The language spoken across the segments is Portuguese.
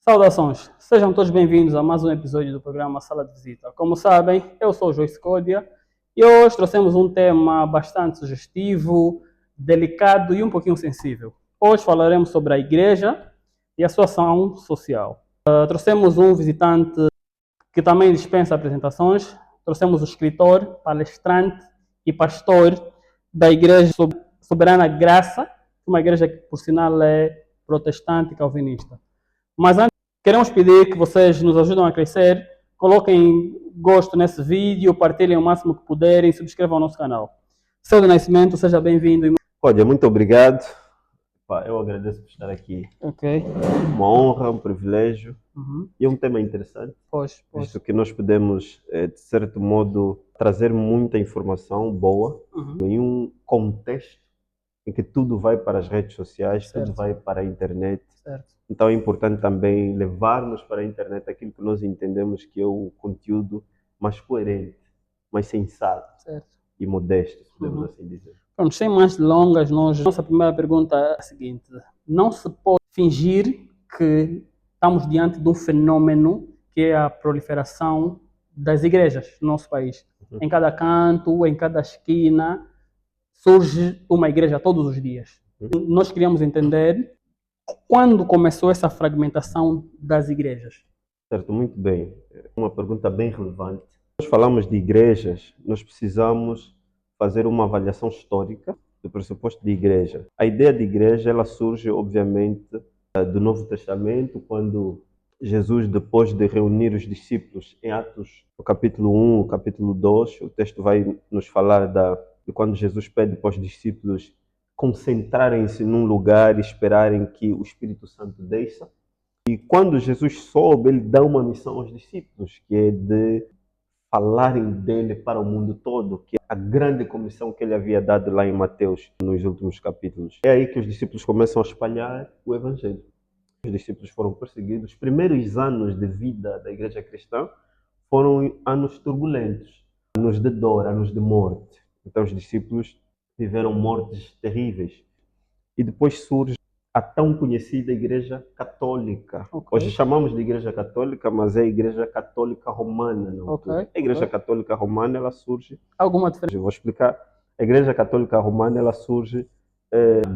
Saudações, sejam todos bem-vindos a mais um episódio do programa Sala de Visita. Como sabem, eu sou o Joyce Códia e hoje trouxemos um tema bastante sugestivo, delicado e um pouquinho sensível. Hoje falaremos sobre a igreja e a sua ação social. Trouxemos um visitante que também dispensa apresentações, trouxemos o escritor, palestrante e pastor da Igreja Soberana Graça, uma igreja que, por sinal, é protestante e calvinista. Mas antes, queremos pedir que vocês nos ajudem a crescer, coloquem gosto nesse vídeo, partilhem o máximo que puderem, subscrevam o nosso canal. Seu de Nascimento, seja bem-vindo. Olha, muito obrigado. Eu agradeço por estar aqui. Ok. Uma honra, um privilégio Uhum. e um tema interessante, Pois. visto que nós podemos, de certo modo, trazer muita informação boa em um contexto em que tudo vai para as redes sociais, Certo. tudo vai para a internet. Certo. Então é importante também levarmos para a internet aquilo que nós entendemos que é o conteúdo mais coerente, mais sensato Certo. e modesto, se podemos assim dizer. Pronto, sem mais delongas, nossa primeira pergunta é a seguinte: não se pode fingir que estamos diante de um fenômeno que é a proliferação das igrejas no nosso país. Em cada canto, em cada esquina, surge uma igreja todos os dias. Nós queríamos entender quando começou essa fragmentação das igrejas. Certo, muito bem. É uma pergunta bem relevante. Nós falamos de igrejas, nós precisamos fazer uma avaliação histórica do pressuposto de igreja. A ideia de igreja, ela surge, obviamente, do Novo Testamento, quando Jesus, depois de reunir os discípulos em Atos, no capítulo 1, capítulo 2, o texto vai nos falar de quando Jesus pede para os discípulos concentrarem-se num lugar e esperarem que o Espírito Santo desça. E quando Jesus soube, ele dá uma missão aos discípulos, que é de falarem dele para o mundo todo, que é a grande comissão que ele havia dado lá em Mateus, nos últimos capítulos. É aí que os discípulos começam a espalhar o evangelho. Os discípulos foram perseguidos. Os primeiros anos de vida da igreja cristã foram anos turbulentos, anos de dor, anos de morte. Então os discípulos viveram mortes terríveis. E depois surge a tão conhecida Igreja Católica. Ok. Hoje chamamos de Igreja Católica, mas é a Igreja Católica Romana. Não? Ok. A Igreja Católica Romana, ela surge... Alguma diferença? Eu vou explicar. A Igreja Católica Romana, ela surge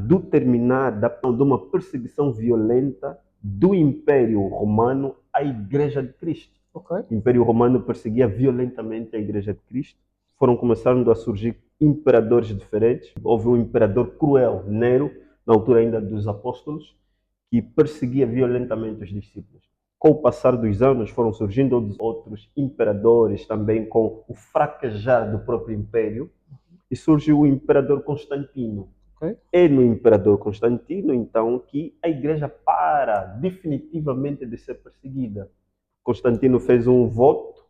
do terminar de uma perseguição violenta do Império Romano à Igreja de Cristo. Ok. O Império Romano perseguia violentamente a Igreja de Cristo. Foram começando a surgir imperadores diferentes. Houve um imperador cruel, Nero, na altura ainda dos apóstolos, que perseguia violentamente os discípulos. Com o passar dos anos, foram surgindo outros imperadores também com o fraquejar do próprio império, e surgiu o imperador Constantino. Ok. É no imperador Constantino, então, que a igreja para definitivamente de ser perseguida. Constantino fez um voto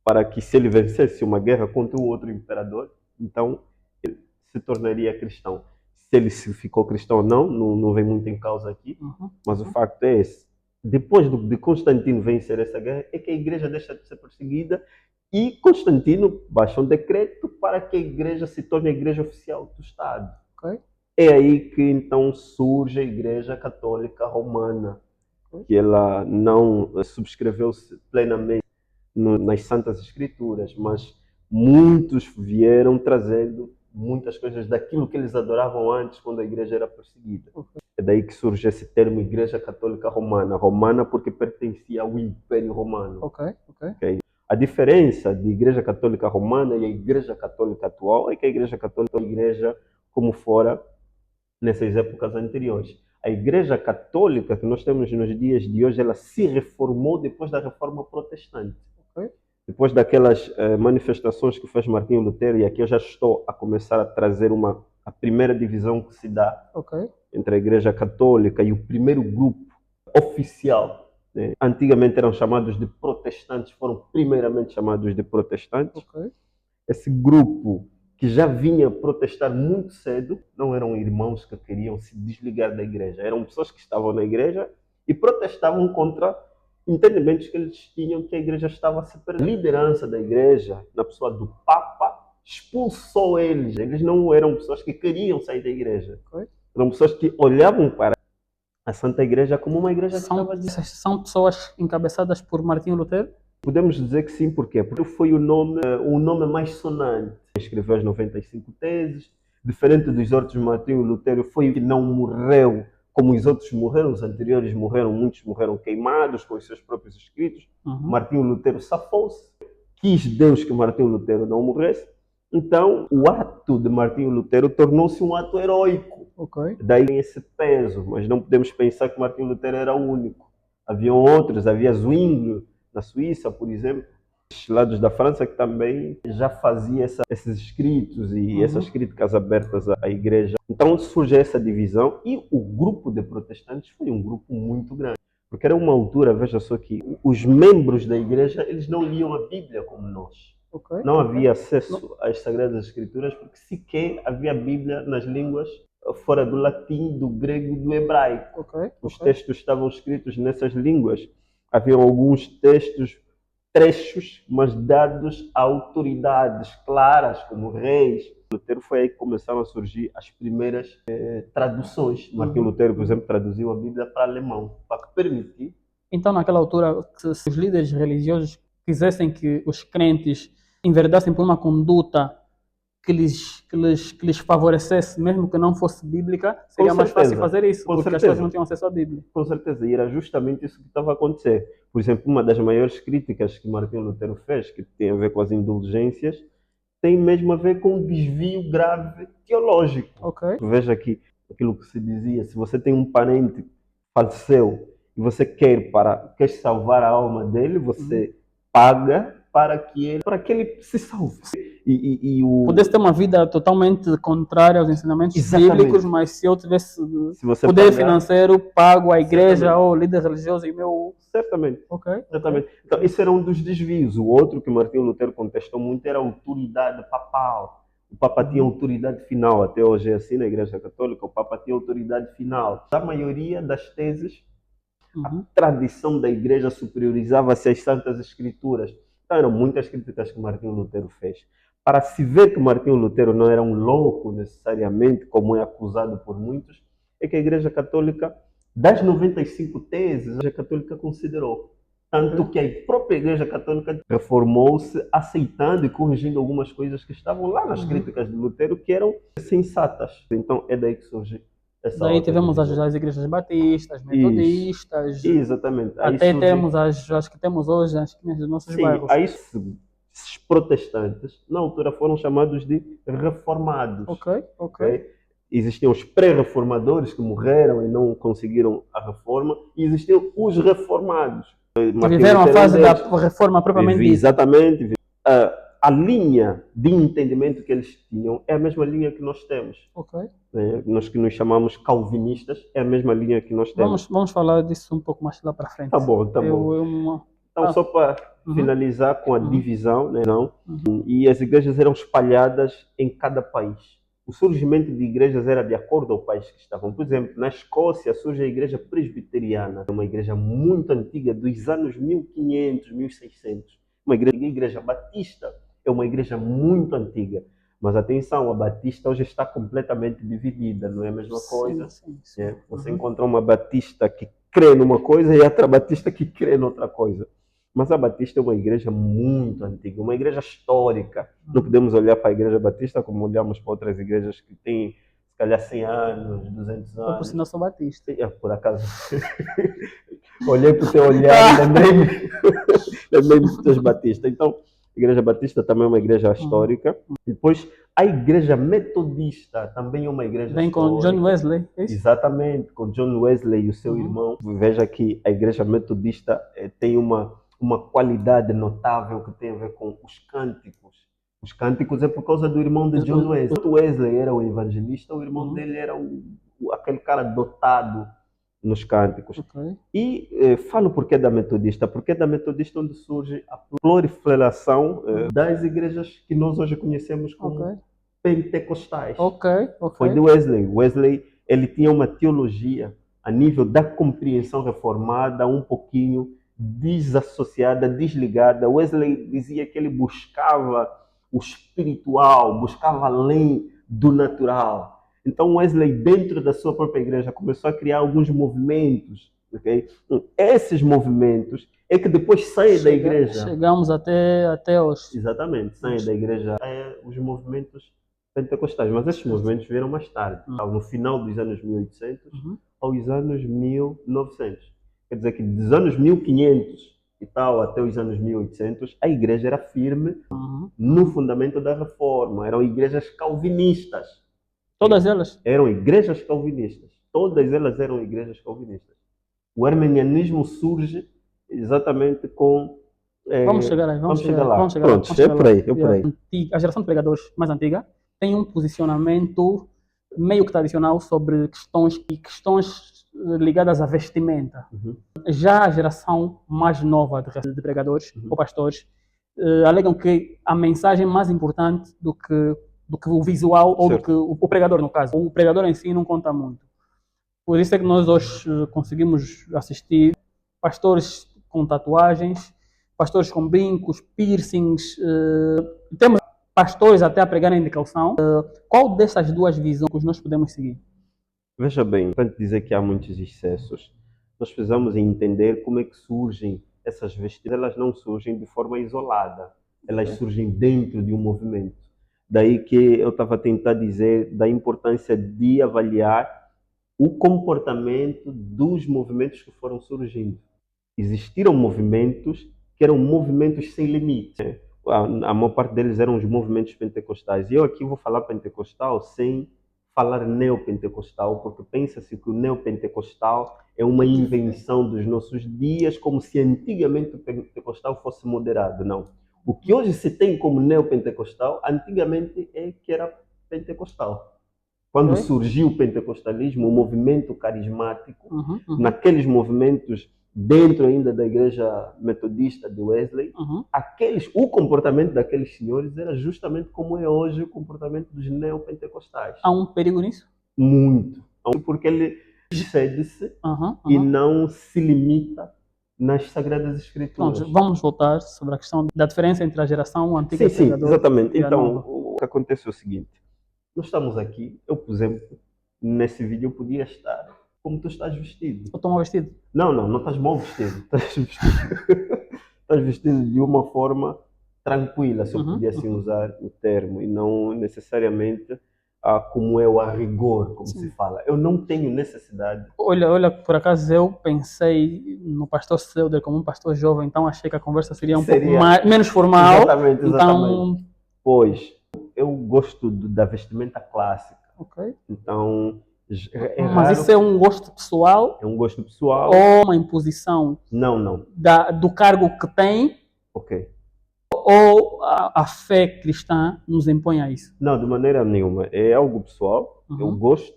para que, se ele vencesse uma guerra contra o outro imperador, então ele se tornaria cristão. Se ele ficou cristão ou não, não vem muito em causa aqui, mas o facto é esse. Depois de Constantino vencer essa guerra, é que a igreja deixa de ser perseguida e Constantino baixa um decreto para que a igreja se torne a igreja oficial do Estado. Ok. É aí que então surge a Igreja Católica Romana, que ela não subscreveu-se plenamente nas Santas Escrituras, mas muitos vieram trazendo muitas coisas daquilo que eles adoravam antes, quando a igreja era perseguida. É daí que surge esse termo Igreja Católica Romana. Romana porque pertencia ao Império Romano. Ok. A diferença de Igreja Católica Romana e a Igreja Católica atual é que a Igreja Católica é uma igreja como fora nessas épocas anteriores. A Igreja Católica que nós temos nos dias de hoje, ela se reformou depois da Reforma Protestante. Ok. Depois daquelas manifestações que fez Martinho Lutero, e aqui eu já estou a começar a trazer a primeira divisão que se dá entre a Igreja Católica e o primeiro grupo oficial. Né? Antigamente eram chamados de protestantes, foram primeiramente chamados de protestantes. Ok. Esse grupo que já vinha protestar muito cedo, não eram irmãos que queriam se desligar da igreja, eram pessoas que estavam na igreja e protestavam contra entendimentos que eles tinham que a igreja estava a se perder. A liderança da igreja, na pessoa do Papa, expulsou eles. Eles não eram pessoas que queriam sair da igreja. Eram pessoas que olhavam para a Santa Igreja como uma igreja que estava ali. São pessoas encabeçadas por Martinho Lutero? Podemos dizer que sim, porquê? Porque foi o nome mais sonante. Escreveu as 95 teses, diferente dos outros, Martinho Lutero foi o que não morreu como os outros morreram, os anteriores morreram, muitos morreram queimados com os seus próprios escritos. Martinho Lutero safou-se, quis Deus que Martinho Lutero não morresse, então o ato de Martinho Lutero tornou-se um ato heróico. Daí esse peso, mas não podemos pensar que Martinho Lutero era o único. Haviam outros, havia Zwinglio, na Suíça, por exemplo, os lados da França que também já fazia esses escritos e essas críticas abertas à igreja. Então surge essa divisão e o grupo de protestantes foi um grupo muito grande. Porque era uma altura, veja só que os membros da igreja, eles não liam a Bíblia como nós. Não havia acesso às Sagradas Escrituras porque sequer havia Bíblia nas línguas fora do latim, do grego e do hebraico. Os textos estavam escritos nessas línguas. Haviam alguns textos, trechos, mas dados a autoridades claras, como reis. Lutero foi aí que começaram a surgir as primeiras traduções. Martinho Lutero, por exemplo, traduziu a Bíblia para alemão, para permitir. Então, naquela altura, se os líderes religiosos quisessem que os crentes enverdassem por uma conduta que lhes favorecesse, mesmo que não fosse bíblica, seria mais fácil fazer isso, porque as pessoas não tinham acesso à Bíblia. Com certeza, e era justamente isso que estava a acontecer. Por exemplo, uma das maiores críticas que Martinho Lutero fez, que tem a ver com as indulgências, tem mesmo a ver com um desvio grave teológico. Veja aqui aquilo que se dizia, se você tem um parente que faleceu e você quer salvar a alma dele, você paga para que ele se salve. Pudesse ter uma vida totalmente contrária aos ensinamentos bíblicos, mas se eu tivesse poder financeiro, pago à igreja ou líder religioso e meu... Certamente. Exatamente. Então, esse era um dos desvios. O outro que Martinho Lutero contestou muito era a autoridade papal. O Papa tinha autoridade final, até hoje é assim na Igreja Católica, o Papa tinha autoridade final. A maioria das teses, a tradição da Igreja superiorizava-se às Santas Escrituras. Então, eram muitas críticas que Martinho Lutero fez. Para se ver que Martinho Lutero não era um louco necessariamente, como é acusado por muitos, é que a Igreja Católica, das 95 teses, a Igreja Católica considerou. Tanto que a própria Igreja Católica reformou-se, aceitando e corrigindo algumas coisas que estavam lá nas críticas de Lutero, que eram sensatas. Então, é daí que surge essa daí tivemos as igrejas batistas, metodistas. Isso. Exatamente. Até temos as que temos hoje, as que dos nossos bairros. Aí esses protestantes, na altura, foram chamados de reformados. Existiam os pré-reformadores que morreram e não conseguiram a reforma, e existiam os reformados. Viveram a fase da reforma propriamente dita. Exatamente. A linha de entendimento que eles tinham é a mesma linha que nós temos. Nós que nos chamamos calvinistas, é a mesma linha que nós temos. Vamos falar disso um pouco mais lá para frente. Tá bom. Então, só para finalizar com a divisão, né? E as igrejas eram espalhadas em cada país. O surgimento de igrejas era de acordo ao país que estavam. Por exemplo, na Escócia surge a igreja presbiteriana, uma igreja muito antiga, dos anos 1500, 1600. Uma igreja batista é uma igreja muito antiga. Mas atenção, a batista hoje está completamente dividida, não é a mesma coisa? Sim. Você encontra uma batista que crê numa coisa e outra batista que crê noutra coisa. Mas a Batista é uma igreja muito antiga, uma igreja histórica. Não podemos olhar para a igreja Batista como olhamos para outras igrejas que têm, se calhar, 100 anos, 200 anos. Eu, por sinal, sou batista. Por acaso. Olhei para o teu olhar e lembrei-me dos teus batistas. Então, a igreja Batista também é uma igreja histórica. Depois, a igreja metodista também é uma igreja Vem histórica. com John Wesley, é isso? Exatamente, com John Wesley e o seu irmão. Veja que a igreja metodista tem uma qualidade notável que tem a ver com os cânticos. Os cânticos é por causa do irmão de John Wesley. O Wesley era o evangelista, o irmão dele era aquele cara dotado nos cânticos. E falo porque da metodista, porque é da metodista onde surge a proliferação das igrejas que nós hoje conhecemos como pentecostais. Foi de Wesley. Wesley, ele tinha uma teologia a nível da compreensão reformada um pouquinho desassociada, desligada. Wesley dizia que ele buscava o espiritual, buscava além do natural. Então Wesley, dentro da sua própria igreja, começou a criar alguns movimentos, ok? Esses movimentos é que depois saem da igreja. Chegamos até hoje. Exatamente, saem da igreja os movimentos pentecostais, mas esses movimentos vieram mais tarde, no final dos anos 1800 aos anos 1900. Quer dizer que dos anos 1500 e tal até os anos 1800, a igreja era firme no fundamento da reforma, eram igrejas calvinistas. Todas elas? Eram igrejas calvinistas, todas elas eram igrejas calvinistas. O arminianismo surge exatamente com... Vamos chegar aí, vamos chegar lá. Vamos chegar Pronto, lá, é por aí, é por aí. A geração de pregadores mais antiga tem um posicionamento meio que tradicional sobre questões ligadas à vestimenta. Já a geração mais nova de pregadores ou pastores alegam que a mensagem é mais importante do que o visual ou do que o pregador, no caso. O pregador em si não conta muito. Por isso é que nós hoje conseguimos assistir pastores com tatuagens, pastores com brincos, piercings, temos pastores até a pregarem de calção. Qual dessas duas visões nós podemos seguir? Veja bem, para dizer que há muitos excessos, nós precisamos entender como é que surgem essas vestimentas. Elas não surgem de forma isolada, elas surgem dentro de um movimento. Daí que eu estava a tentar dizer da importância de avaliar o comportamento dos movimentos que foram surgindo. Existiram movimentos que eram movimentos sem limite. A maior parte deles eram os movimentos pentecostais. E eu aqui vou falar pentecostal sem falar neopentecostal, porque pensa-se que o neopentecostal é uma invenção dos nossos dias, como se antigamente o pentecostal fosse moderado. Não. O que hoje se tem como neopentecostal, antigamente é que era pentecostal. Quando surgiu o pentecostalismo, o movimento carismático, naqueles movimentos dentro ainda da igreja metodista de Wesley, o comportamento daqueles senhores era justamente como é hoje o comportamento dos neopentecostais. Há um perigo nisso? Muito. Porque ele excede-se e não se limita nas Sagradas Escrituras. Então, vamos voltar sobre a questão da diferença entre a geração antiga sim, e a exatamente. E a então, nova. o que acontece é o seguinte. Nós estamos aqui, eu, por exemplo, nesse vídeo eu podia estar como tu estás vestido. Eu estou mal vestido? Não estás mal vestido. Estás vestido de uma forma tranquila, se eu podia assim usar o termo, e não necessariamente como é o a rigor, como se fala. Eu não tenho necessidade. Olha, por acaso eu pensei no pastor Selder como um pastor jovem, então achei que a conversa seria um pouco menos formal. Exatamente. Então... Pois, eu gosto da vestimenta clássica. Então... Mas isso é um gosto pessoal? É um gosto pessoal. Ou uma imposição? Não. Do cargo que tem? Ou a fé cristã nos impõe a isso? Não, de maneira nenhuma. É algo pessoal. Eu gosto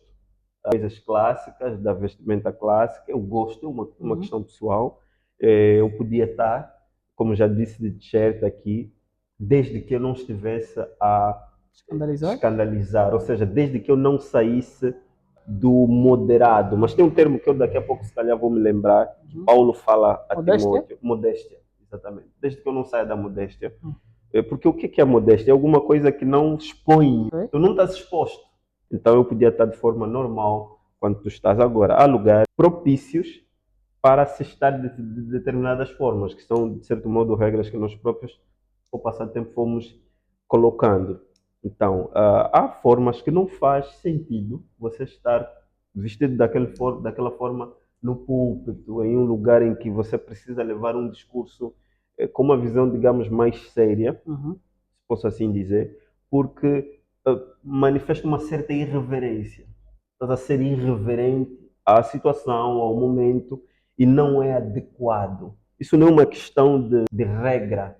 das coisas clássicas, da vestimenta clássica. Eu gosto, é uma questão pessoal. Eu podia estar, como já disse, de t-shirt aqui, desde que eu não estivesse a escandalizar. Ou seja, desde que eu não saísse do moderado, mas tem um termo que eu daqui a pouco se calhar vou me lembrar, que Paulo fala a Timóteo, modéstia, exatamente, desde que eu não saia da modéstia, porque o que é a modéstia? É alguma coisa que não expõe, tu não estás exposto, então eu podia estar de forma normal quando tu estás agora. Há lugares propícios para se estar de determinadas formas, que são de certo modo regras que nós próprios, ao passar tempo, fomos colocando. Então, há formas que não faz sentido você estar vestido daquela forma no púlpito, em um lugar em que você precisa levar um discurso com uma visão, digamos, mais séria, se posso assim dizer, porque manifesta uma certa irreverência. Estás a ser irreverente à situação, ao momento, e não é adequado. Isso não é uma questão de regra,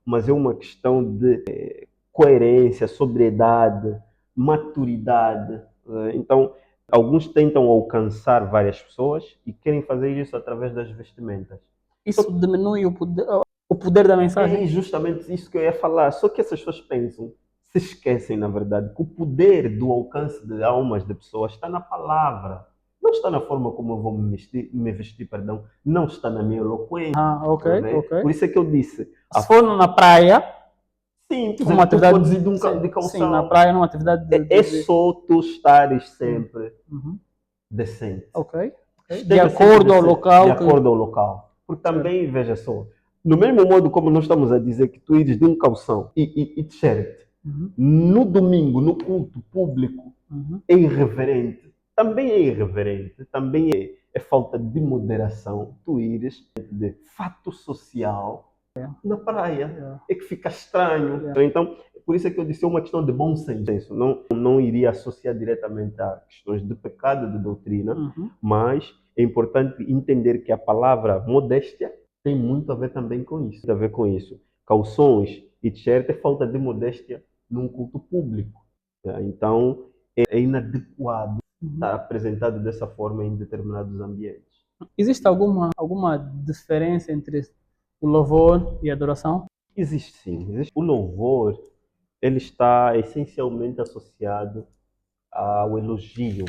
mas é uma questão de coerência, sobriedade, maturidade. Então, alguns tentam alcançar várias pessoas e querem fazer isso através das vestimentas. Isso diminui o poder da mensagem? É justamente isso que eu ia falar. Só que essas pessoas pensam, se esquecem, na verdade, que o poder do alcance de almas de pessoas está na palavra. Não está na forma como eu vou me vestir, não está na minha eloquência. Ok. Por isso é que eu disse. Se for na praia... Sim, por Uma exemplo, tu atividade podes ir de sim, calção. sim, na praia, numa atividade É só tu estares sempre Uhum. decente. Ok. De Esteja sempre acordo ao decente, local de que. acordo ao local. Porque Certo. também, veja só, no mesmo modo como nós estamos a dizer que tu ires de um calção e t-shirt, Uhum. no domingo, no culto público, Uhum. é irreverente. Também é irreverente, também é falta de moderação tu ires de fato social na praia. É que fica estranho. Então, por isso é que eu disse, é uma questão de bom senso. Não iria associar diretamente a questões de pecado, de doutrina, Uhum. mas é importante entender que a palavra modéstia tem muito a ver também com isso. Tem a ver com isso. Calções e t-shirt é falta de modéstia num culto público. Então, é inadequado estar apresentado dessa forma em determinados ambientes. Existe alguma diferença entre o louvor e a adoração? Existe sim. Existe. O louvor, ele está essencialmente associado ao elogio.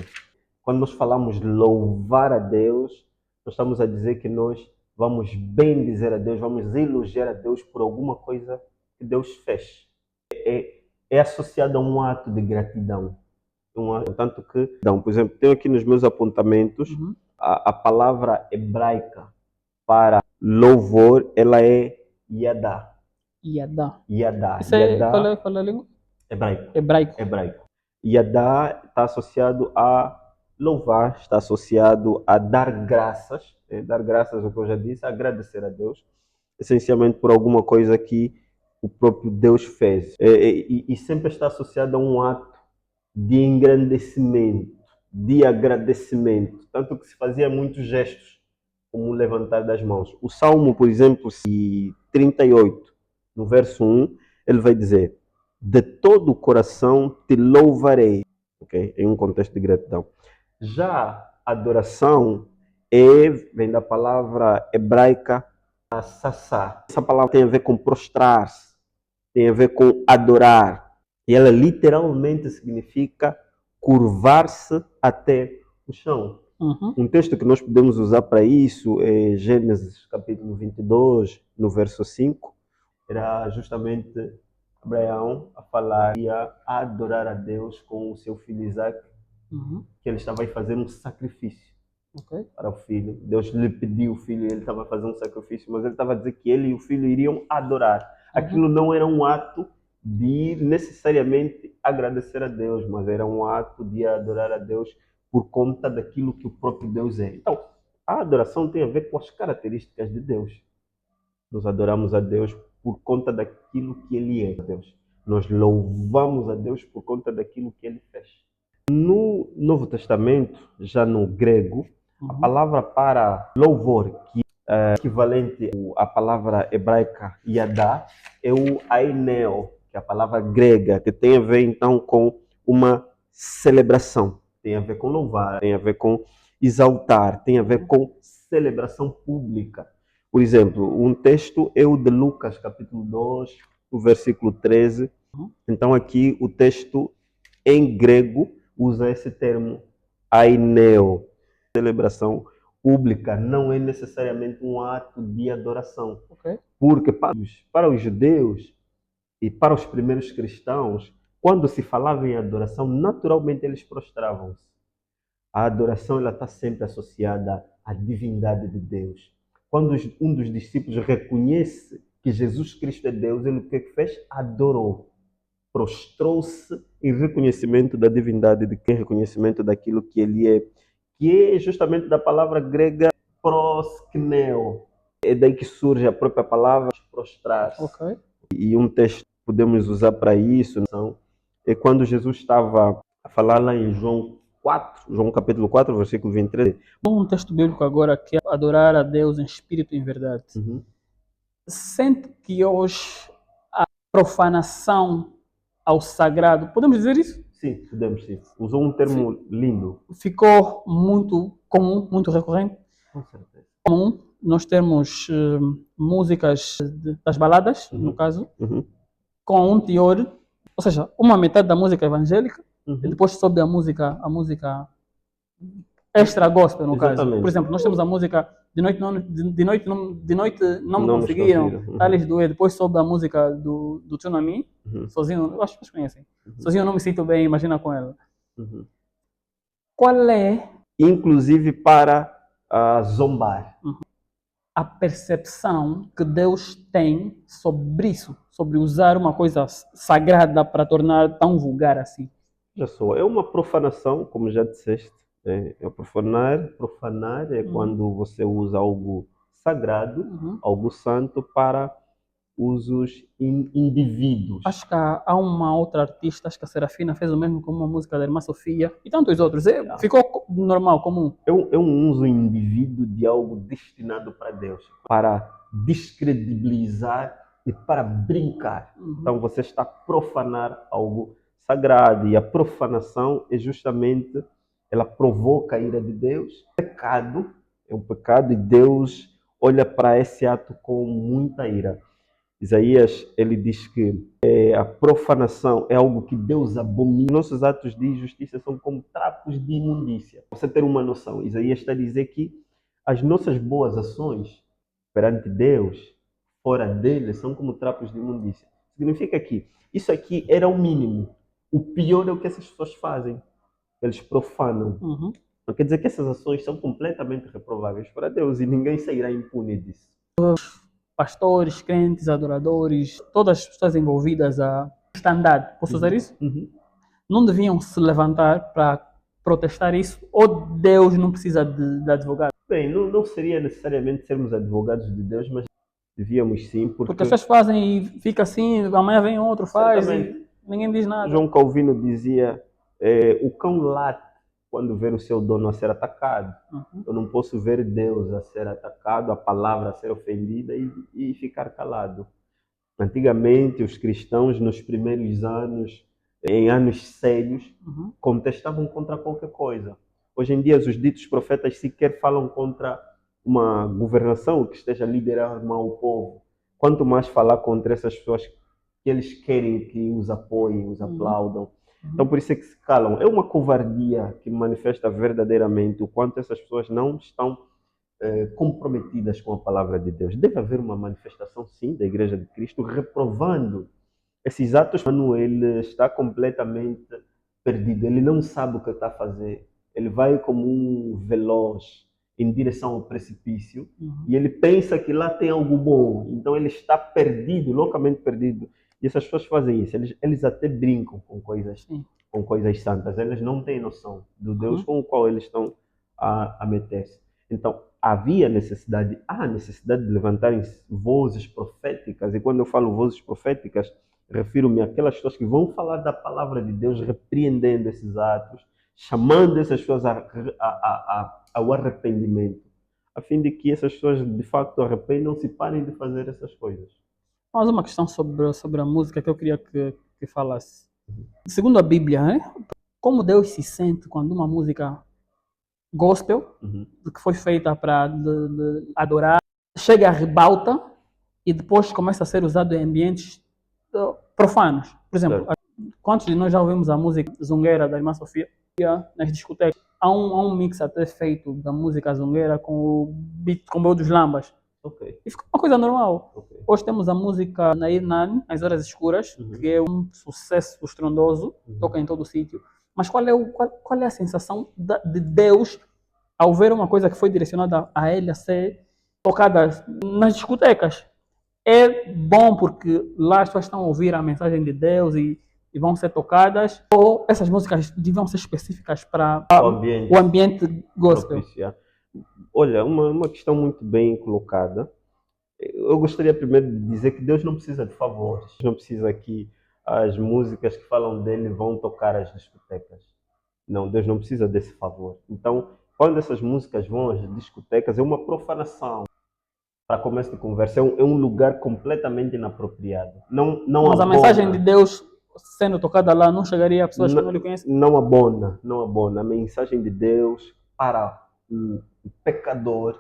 Quando nós falamos louvar a Deus, nós estamos a dizer que nós vamos bem dizer a Deus, vamos elogiar a Deus por alguma coisa que Deus fez. É associado a um ato de gratidão. Tanto que, por exemplo, tenho aqui nos meus apontamentos a palavra hebraica para louvor, ela é yadá. Yadá. Yadá. Isso é, qual é a língua? Hebraico. Hebraico. Hebraico. Yadá está associado a louvar, está associado a dar graças. Dar graças, o que eu já disse, agradecer a Deus, essencialmente por alguma coisa que o próprio Deus fez. E sempre está associado a um ato de engrandecimento, de agradecimento. Tanto que se fazia muitos gestos, como o levantar das mãos. O Salmo, por exemplo, 38, no verso 1, ele vai dizer: de todo o coração te louvarei. Okay? Em um contexto de gratidão. Já a adoração vem da palavra hebraica sassá. Essa palavra tem a ver com prostrar-se, tem a ver com adorar. E ela literalmente significa curvar-se até o chão. Um texto que nós podemos usar para isso é Gênesis capítulo 22, no verso 5. Era justamente Abraão a falar, a adorar a Deus com o seu filho Isaac, que ele estava a fazer um sacrifício para o filho. Deus lhe pediu o filho e ele estava a fazer um sacrifício, mas ele estava a dizer que ele e o filho iriam adorar. Aquilo não era um ato de necessariamente agradecer a Deus, mas era um ato de adorar a Deus por conta daquilo que o próprio Deus é. Então, a adoração tem a ver com as características de Deus. Nós adoramos a Deus por conta daquilo que Ele é, Deus. Nós louvamos a Deus por conta daquilo que Ele fez. No Novo Testamento, já no grego, a palavra para louvor, que é equivalente à palavra hebraica yadá, é o aineo, que é a palavra grega, que tem a ver então com uma celebração. Tem a ver com louvar, tem a ver com exaltar, tem a ver com celebração pública. Por exemplo, um texto é o de Lucas, capítulo 2, o versículo 13. Então aqui o texto em grego usa esse termo aineo. Celebração pública não é necessariamente um ato de adoração. Porque para os judeus e para os primeiros cristãos, quando se falava em adoração, naturalmente eles prostravam-se. A adoração ela está sempre associada à divindade de Deus. Quando um dos discípulos reconhece que Jesus Cristo é Deus, ele o que fez? Adorou. Prostrou-se em reconhecimento da divindade, em reconhecimento daquilo que ele é, que é justamente da palavra grega proskneo. É daí que surge a própria palavra prostrar-se. E um texto que podemos usar para isso é quando Jesus estava a falar lá em João capítulo 4, versículo 23. Um texto bíblico agora que é adorar a Deus em espírito e em verdade. Sente que hoje a profanação ao sagrado, podemos dizer isso? Sim, podemos sim. Usou um termo lindo. Ficou muito comum, muito recorrente. Com certeza. Comum nós temos músicas das baladas, no caso, com um teor, ou seja, uma metade da música evangélica, e depois sobe a música extra gospel, no caso. Exatamente. Por exemplo, nós temos a música De Noite Não Me Não nos Conseguiram, conseguiram. Tales Doer. Depois soube da música do Tsunami, Uhum. Sozinho, eu acho que vocês conhecem. Uhum. Sozinho Não Me Sinto Bem, Imagina Com Ela. Uhum. Qual é Inclusive para zombar. a percepção que Deus tem sobre isso, sobre usar uma coisa sagrada para tornar tão vulgar assim? Já só, é uma profanação, como já disseste. É profanar. Profanar é quando você usa algo sagrado, Uhum. algo santo, para usos indevidos. Acho que há uma outra artista, acho que a Serafina fez o mesmo com uma música da Irmã Sofia e tantos outros. Ficou normal, comum. É um uso indevido de algo destinado para Deus, para descredibilizar e para brincar. Então você está a profanar algo sagrado, e a profanação é justamente, ela provoca a ira de Deus. Pecado é um pecado, e Deus olha para esse ato com muita ira. Isaías, ele diz que a profanação é algo que Deus abomina. Nossos atos de injustiça são como trapos de imundícia. Pra você ter uma noção, Isaías está a dizer que as nossas boas ações perante Deus, fora dele, são como trapos de imundícia. Significa que isso aqui era o mínimo. O pior é o que essas pessoas fazem. Eles profanam. Não quer dizer que essas ações são completamente reprováveis para Deus, e ninguém sairá impune disso. Pastores, crentes, adoradores, todas as pessoas envolvidas a cristandade, posso usar isso? Não deviam se levantar para protestar isso? Ou Deus não precisa de advogado? Bem, não seria necessariamente sermos advogados de Deus, mas devíamos sim, Porque as pessoas fazem e fica assim, amanhã vem outro, faz e ninguém diz nada. João Calvino dizia, o cão late quando vê o seu dono a ser atacado. Eu não posso ver Deus a ser atacado, a palavra a ser ofendida e ficar calado. Antigamente, os cristãos, nos primeiros anos, em anos sérios, contestavam contra qualquer coisa. Hoje em dia, os ditos profetas sequer falam contra uma governação que esteja a liderar mal o povo. Quanto mais falar contra essas pessoas que eles querem que os apoiem, os aplaudam. Então, por isso é que se calam. É uma covardia que manifesta verdadeiramente o quanto essas pessoas não estão comprometidas com a palavra de Deus. Deve haver uma manifestação, sim, da Igreja de Cristo reprovando esses atos. Mano, ele está completamente perdido. Ele não sabe o que está a fazer. Ele vai como um veloz em direção ao precipício e ele pensa que lá tem algo bom. Então ele está perdido, loucamente perdido. E essas pessoas fazem isso. Eles até brincam com coisas santas. Eles não têm noção do Deus com o qual eles estão a meter-se. Então, há necessidade de levantarem vozes proféticas. E quando eu falo vozes proféticas, refiro-me àquelas pessoas que vão falar da palavra de Deus, repreendendo esses atos, chamando essas pessoas ao arrependimento, a fim de que essas pessoas de facto arrependam-se e parem de fazer essas coisas. Mas uma questão sobre a música que eu queria que falasse. Segundo a Bíblia, como Deus se sente quando uma música gospel, que foi feita para adorar, chega à ribalta e depois começa a ser usado em ambientes profanos? Por exemplo, quantos de nós já ouvimos a música Zungueira da Irmã Sofia nas discotecas? Há um mix até feito da música Zungueira com o beat, com o dos lambas. E ficou uma coisa normal. Hoje temos a música Nair Nani, As Horas Escuras, que é um sucesso estrondoso, toca em todo o sítio. Mas qual é a sensação de Deus ao ver uma coisa que foi direcionada a ele a ser tocada nas discotecas? É bom porque lá as pessoas estão a ouvir a mensagem de Deus e vão ser tocadas, ou essas músicas deviam ser específicas para o ambiente gospel? Olha, uma questão muito bem colocada. Eu gostaria primeiro de dizer que Deus não precisa de favores. Não precisa que as músicas que falam dele vão tocar as discotecas. Não, Deus não precisa desse favor. Então, quando essas músicas vão às discotecas, é uma profanação. Para começo de conversa, é um lugar completamente inapropriado. Mas a mensagem de Deus sendo tocada lá não chegaria a pessoas que não lhe conhecem? Não abona. A mensagem de Deus para o pecador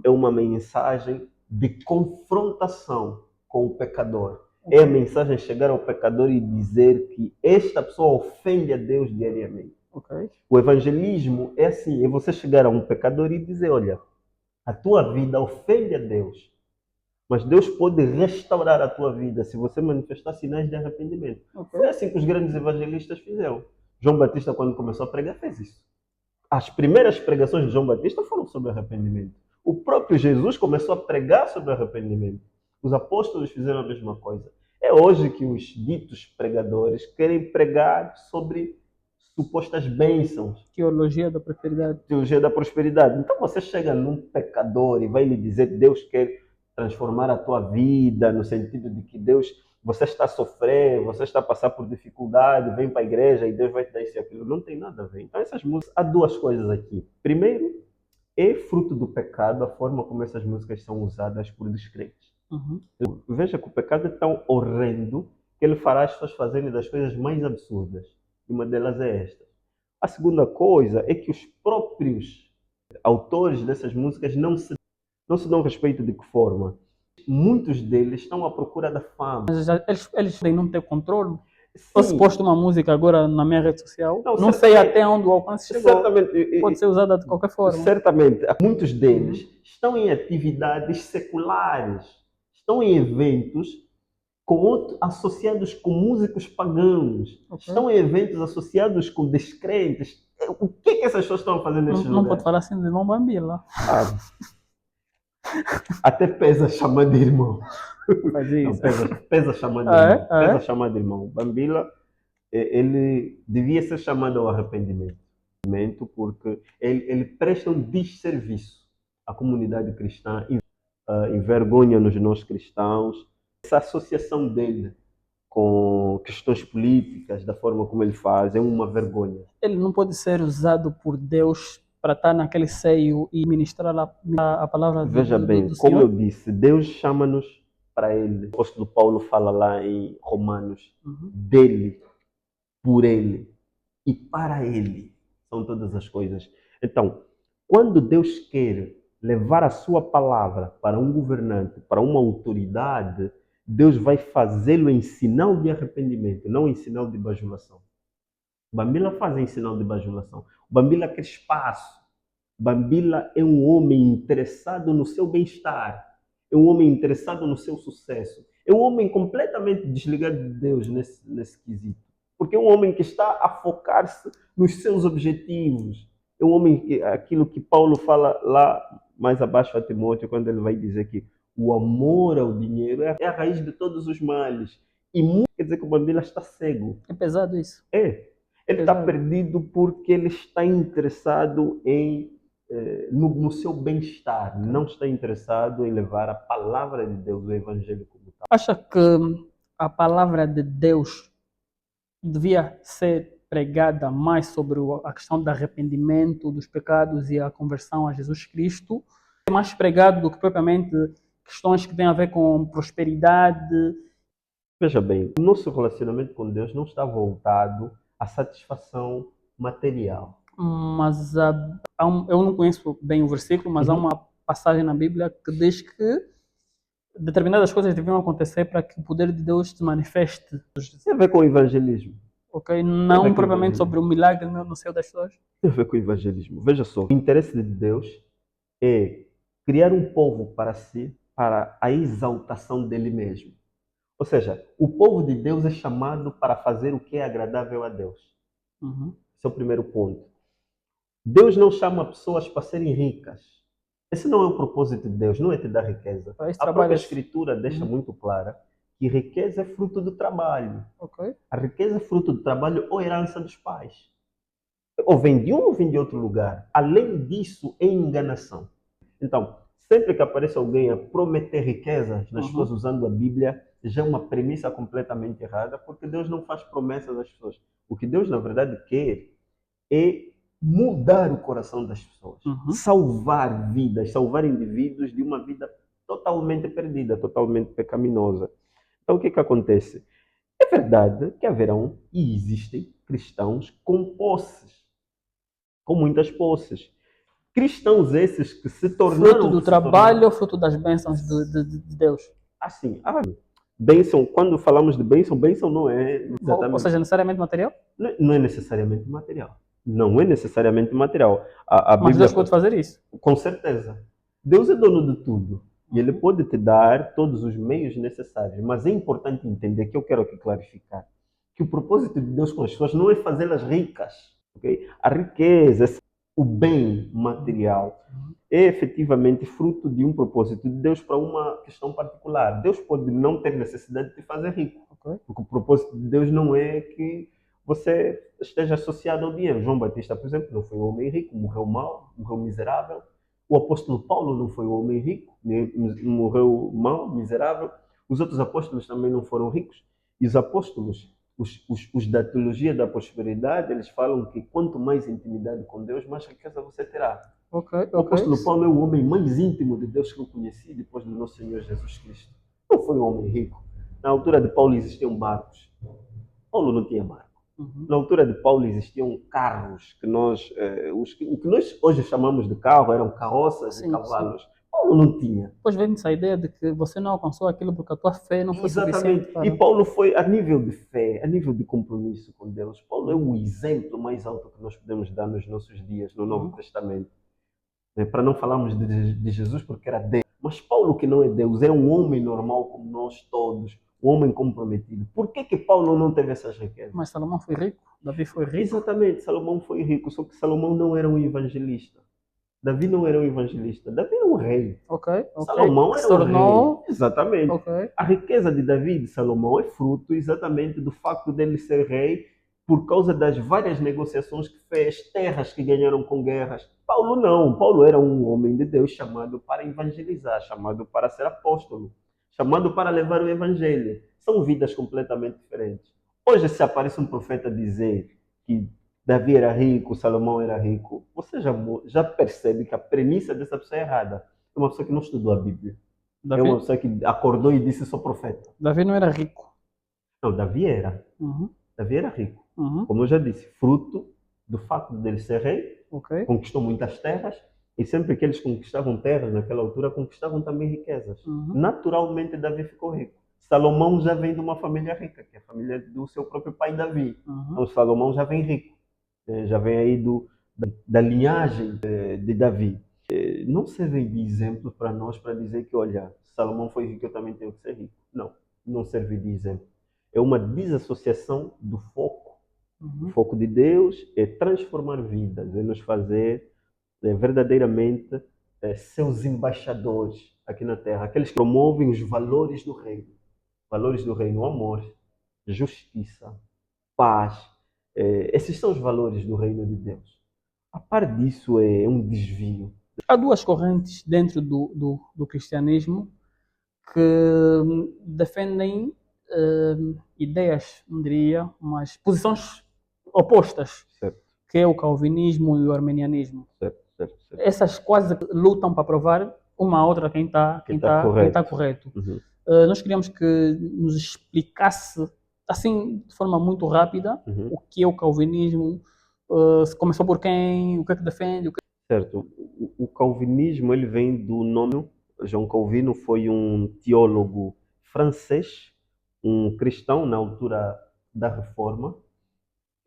é uma mensagem de confrontação com o pecador. É a mensagem chegar ao pecador e dizer que esta pessoa ofende a Deus diariamente. Ok. O evangelismo é assim, é você chegar a um pecador e dizer, olha, a tua vida ofende a Deus, mas Deus pode restaurar a tua vida se você manifestar sinais de arrependimento. Ok. Foi assim que os grandes evangelistas fizeram. João Batista, quando começou a pregar, fez isso. As primeiras pregações de João Batista foram sobre arrependimento. O próprio Jesus começou a pregar sobre arrependimento. Os apóstolos fizeram a mesma coisa. É hoje que os ditos pregadores querem pregar sobre supostas bênçãos, Teologia da prosperidade. teologia da prosperidade. Então você chega num pecador e vai lhe dizer que Deus quer transformar a tua vida, no sentido de que Deus, você está a sofrer, você está a passar por dificuldade, vem para a igreja e Deus vai te dar isso e aquilo. Não tem nada a ver. Então essas músicas, há duas coisas aqui. Primeiro, é fruto do pecado a forma como essas músicas são usadas por descrentes. Uhum. Veja que o pecado é tão horrendo que ele fará as pessoas fazerem das coisas mais absurdas. E uma delas é esta. A segunda coisa é que os próprios autores dessas músicas não se dão respeito de que forma. Muitos deles estão à procura da fama. Mas eles têm não ter controle. Ou se Sim, posto uma música agora na minha rede social, Não, não sei certamente- até onde o alcance chegou. certamente, Pode ser usada de qualquer forma. certamente, muitos deles estão em atividades seculares, estão em eventos associados com músicos pagãos, Ok. estão em eventos associados com descrentes. O que é que essas pessoas estão a fazer nesses Não lugares? pode falar assim de irmão Bambila. Ah, até pesa chamar de irmão. Faz Não, isso. pesa chamar de Ah, irmão. é? Ah, é? Pesa chamar de irmão. Bambila, ele devia ser chamado ao arrependimento, porque ele presta um desserviço à comunidade cristã, envergonha-nos nós cristãos. Essa associação dele com questões políticas, da forma como ele faz, é uma vergonha. Ele não pode ser usado por Deus para estar naquele seio e ministrar a palavra Veja bem, do como eu Senhor. disse, Deus chama-nos para Ele. O apóstolo Paulo fala lá em Romanos, Uhum. dele, por Ele e para Ele são todas as coisas. Então, quando Deus quer levar a sua palavra para um governante, para uma autoridade, Deus vai fazê-lo em sinal de arrependimento, não em sinal de bajulação. Bambila faz em sinal de bajulação. Bambila quer espaço. Bambila é um homem interessado no seu bem-estar. É um homem interessado no seu sucesso. É um homem completamente desligado de Deus nesse quesito. Porque é um homem que está a focar-se nos seus objetivos. É um homem que, aquilo que Paulo fala lá mais abaixo a Timóteo, quando ele vai dizer que o amor ao dinheiro é a raiz de todos os males. E muito quer dizer que o Bambila está cego. É pesado isso. Ele está Exato. perdido porque ele está interessado no seu bem-estar, não está interessado em levar a palavra de Deus, o Evangelho como tal. Acha que a palavra de Deus devia ser pregada mais sobre a questão do arrependimento dos pecados e a conversão a Jesus Cristo? É mais pregado do que propriamente questões que têm a ver com prosperidade? Veja bem, o nosso relacionamento com Deus não está voltado à satisfação material. Mas eu não conheço bem o versículo, mas há uma passagem na Bíblia que diz que determinadas coisas deviam acontecer para que o poder de Deus se manifeste. Tem a ver com o evangelismo. Ok? Tem a Não ver com propriamente o sobre o milagre no seio das pessoas. Tem a ver com o evangelismo. Veja só, o interesse de Deus é criar um povo para si, para a exaltação dele mesmo. Ou seja, o povo de Deus é chamado para fazer o que é agradável a Deus. Uhum. Esse é o primeiro ponto. Deus não chama pessoas para serem ricas. Esse não é o propósito de Deus, não é te dar riqueza. Para esse A trabalho própria é- Escritura deixa muito clara que riqueza é fruto do trabalho. Ok? A riqueza é fruto do trabalho ou herança dos pais. Ou vem de um ou vem de outro lugar. Além disso, é enganação. Então, sempre que aparece alguém a prometer riquezas nas pessoas usando a Bíblia, já é uma premissa completamente errada, porque Deus não faz promessas às pessoas. O que Deus, na verdade, quer é mudar o coração das pessoas, salvar vidas, salvar indivíduos de uma vida totalmente perdida, totalmente pecaminosa. Então, o que acontece? É verdade que haverão e existem cristãos com posses, com muitas posses. Cristãos esses que se tornaram... Fruto do trabalho ou fruto das bênçãos de Deus? Assim, bênção, quando falamos de bênção, bênção não é Ou exatamente... seja, necessariamente material? Não é necessariamente material. Não é necessariamente material. A Mas Bíblia, Deus pode fazer isso. com certeza. Deus é dono de tudo. E Ele pode te dar todos os meios necessários. Mas é importante entender, que eu quero aqui clarificar, que o propósito de Deus com as pessoas não é fazê-las ricas. Okay? A riqueza, o bem material, é efetivamente fruto de um propósito de Deus para uma questão particular. Deus pode não ter necessidade de te fazer rico. Ok? Porque o propósito de Deus não é que você esteja associado ao dinheiro. João Batista, por exemplo, não foi um homem rico, morreu mal, morreu miserável. O apóstolo Paulo não foi um homem rico, morreu mal, miserável. Os outros apóstolos também não foram ricos. E os apóstolos, os da teologia da prosperidade, eles falam que quanto mais intimidade com Deus, mais riqueza você terá. Ok, O ok. apóstolo Paulo é o homem mais íntimo de Deus que eu conheci depois do nosso Senhor Jesus Cristo. Não foi um homem rico. Na altura de Paulo existiam barcos. Paulo não tinha barco. Uhum. Na altura de Paulo existiam carros que o que nós hoje chamamos de carro eram carroças Sim, e cavalos. Paulo não tinha. Depois vem essa ideia de que você não alcançou aquilo porque a tua fé não foi suficiente Exatamente. para... E Paulo foi a nível de fé, a nível de compromisso com Deus. Paulo é o exemplo mais alto que nós podemos dar nos nossos dias, no Novo Testamento. Para não falarmos de Jesus porque era Deus. Mas Paulo, que não é Deus, é um homem normal como nós todos, um homem comprometido. Por que Paulo não teve essas riquezas? Mas Salomão foi rico, Davi foi rico. Exatamente, Salomão foi rico, só que Salomão não era um evangelista. Davi não era um evangelista, Davi era um rei. Ok. Salomão Que era se tornou... um rei. Exatamente. Ok. A riqueza de Davi e de Salomão é fruto exatamente do facto dele ser rei por causa das várias negociações que fez, terras que ganharam com guerras. Paulo não. Paulo era um homem de Deus chamado para evangelizar, chamado para ser apóstolo, chamado para levar o evangelho. São vidas completamente diferentes. Hoje, se aparece um profeta dizer que Davi era rico, Salomão era rico, você já percebe que a premissa dessa pessoa é errada. É uma pessoa que não estudou a Bíblia. É uma pessoa que acordou e disse: sou profeta. Davi não era rico. Não, Davi era. Uhum. Davi era rico. Uhum. Como eu já disse, fruto do facto dele ser rei, Ok. conquistou muitas terras, e sempre que eles conquistavam terras naquela altura, conquistavam também riquezas. Uhum. Naturalmente, Davi ficou rico. Salomão já vem de uma família rica, que é a família do seu próprio pai Davi. Uhum. Então, Salomão já vem rico, já vem aí da linhagem de Davi. Não serve de exemplo para nós para dizer que, olha, Salomão foi rico, eu também tenho que ser rico. Não, não serve de exemplo. É uma desassociação do foco. O foco de Deus é transformar vidas, é nos fazer verdadeiramente seus embaixadores aqui na Terra, aqueles que promovem os valores do reino. Valores do reino: amor, justiça, paz. Esses são os valores do reino de Deus. A par disso é um desvio. Há duas correntes dentro do cristianismo que defendem ideias, não diria, mas posições opostas, Certo, que é o calvinismo e o arminianismo. certo. Essas quase lutam para provar uma à outra quem está correto. Uhum. Nós queríamos que nos explicasse, assim, de forma muito rápida, o que é o calvinismo, se começou por quem, o que é que defende. Certo. O calvinismo ele vem do nome. João Calvino foi um teólogo francês, um cristão na altura da Reforma.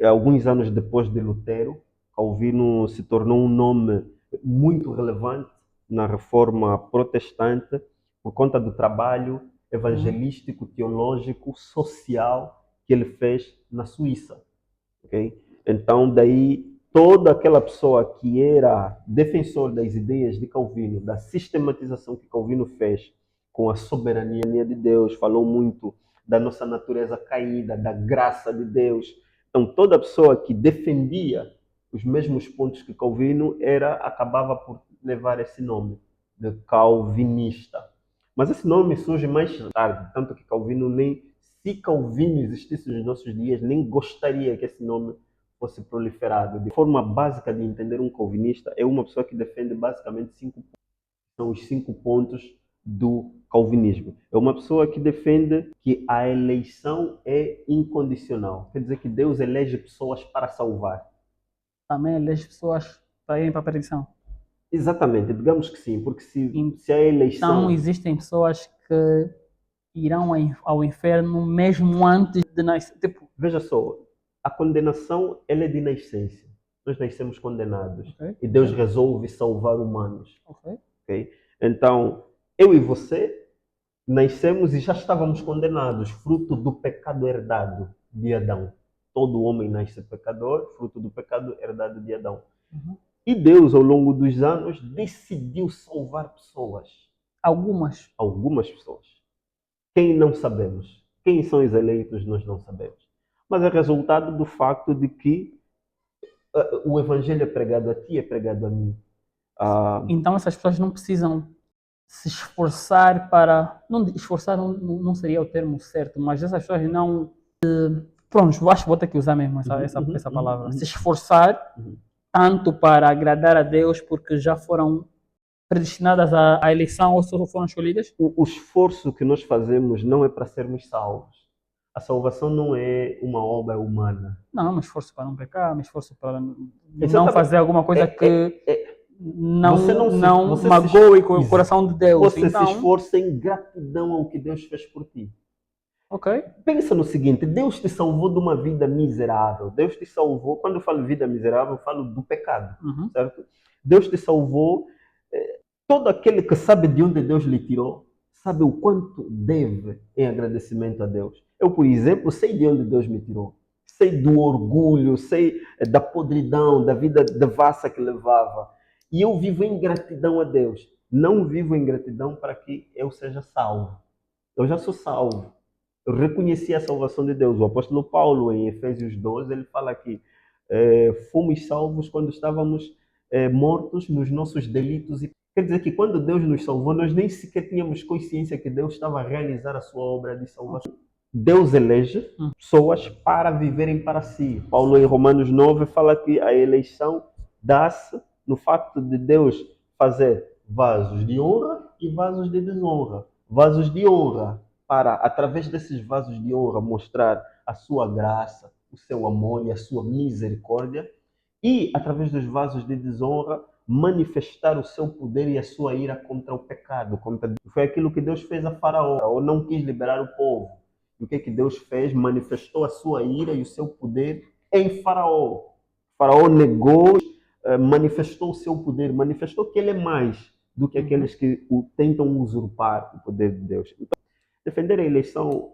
Alguns anos depois de Lutero, Calvino se tornou um nome muito relevante na Reforma protestante por conta do trabalho evangelístico, teológico, social que ele fez na Suíça. Okay? Então, daí, toda aquela pessoa que era defensor das ideias de Calvino, da sistematização que Calvino fez com a soberania de Deus, falou muito da nossa natureza caída, da graça de Deus. Então, toda pessoa que defendia os mesmos pontos que Calvino acabava por levar esse nome de calvinista. Mas esse nome surge mais tarde, tanto que Calvino se Calvino existisse nos nossos dias, nem gostaria que esse nome fosse proliferado. De forma básica de entender um calvinista é uma pessoa que defende basicamente 5 pontos. São os 5 pontos do calvinismo. É uma pessoa que defende que a eleição é incondicional. Quer dizer que Deus elege pessoas para salvar. Também elege pessoas para irem para a perdição. Exatamente, digamos que sim, porque se a eleição... Então existem pessoas que irão ao inferno mesmo antes de nascer. Veja só, a condenação ela é de nascença. nós nascemos condenados. Ok. E Deus resolve salvar humanos. Ok. Ok? Então, eu e você nascemos e já estávamos condenados, fruto do pecado herdado de Adão. Todo homem nasce pecador, fruto do pecado herdado de Adão. Uhum. E Deus, ao longo dos anos, decidiu salvar pessoas. Algumas. Algumas pessoas. Quem não sabemos? Quem são os eleitos, nós não sabemos. Mas é resultado do facto de que o evangelho é pregado a ti, é pregado a mim. Então essas pessoas não precisam se esforçar para. Não, esforçar não seria o termo certo, mas essas pessoas não. Pronto, acho que vou ter que usar mesmo essa palavra. Se esforçar tanto para agradar a Deus, porque já foram predestinadas à eleição ou só foram escolhidas? O esforço que nós fazemos não é para sermos salvos. A salvação não é uma obra humana. Não, me esforço para não pecar, me esforço para não Exatamente. fazer alguma coisa que não você magoe com o coração de Deus. Você então, se esforça em gratidão ao que Deus fez por ti. ok. Pensa no seguinte, Deus te salvou de uma vida miserável. Deus te salvou, quando eu falo vida miserável, eu falo do pecado, certo? Deus te salvou. Todo aquele que sabe de onde Deus lhe tirou, sabe o quanto deve em agradecimento a Deus. Eu, por exemplo, sei de onde Deus me tirou. Sei do orgulho, sei da podridão, da vida devassa que levava. E eu vivo em gratidão a Deus. Não vivo em gratidão para que eu seja salvo. Eu já sou salvo. Eu reconheci a salvação de Deus. O apóstolo Paulo, em Efésios 12, ele fala que fomos salvos quando estávamos mortos nos nossos delitos. E quer dizer que quando Deus nos salvou, nós nem sequer tínhamos consciência que Deus estava a realizar a sua obra de salvação. Deus elege pessoas para viverem para si. Paulo, em Romanos 9, fala que a eleição dá-se no facto de Deus fazer vasos de honra e vasos de desonra. Vasos de honra para, através desses vasos de honra, mostrar a sua graça, o seu amor e a sua misericórdia. E, através dos vasos de desonra, manifestar o seu poder e a sua ira contra o pecado. Foi aquilo que Deus fez a Faraó. Faraó não quis liberar o povo. E o que Deus fez? Manifestou a sua ira e o seu poder em Faraó. Faraó negou, manifestou o seu poder, manifestou que ele é mais do que aqueles que tentam usurpar o poder de Deus. Então, defender a eleição,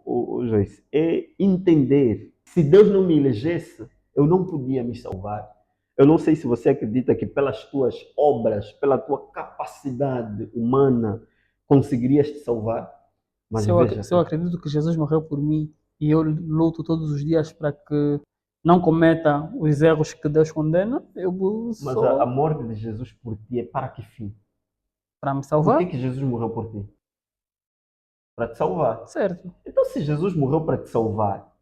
Joyce, é entender. Se Deus não me elegesse, eu não podia me salvar. Eu não sei se você acredita que pelas tuas obras, pela tua capacidade humana, conseguirias te salvar. Mas se eu acredito que Jesus morreu por mim e eu luto todos os dias para que não cometa os erros que Deus condena, eu sou... Mas a morte de Jesus por ti é para que fim? Para me salvar? Por que Jesus morreu por ti? Para te salvar. Certo. Então, se Jesus morreu para te salvar,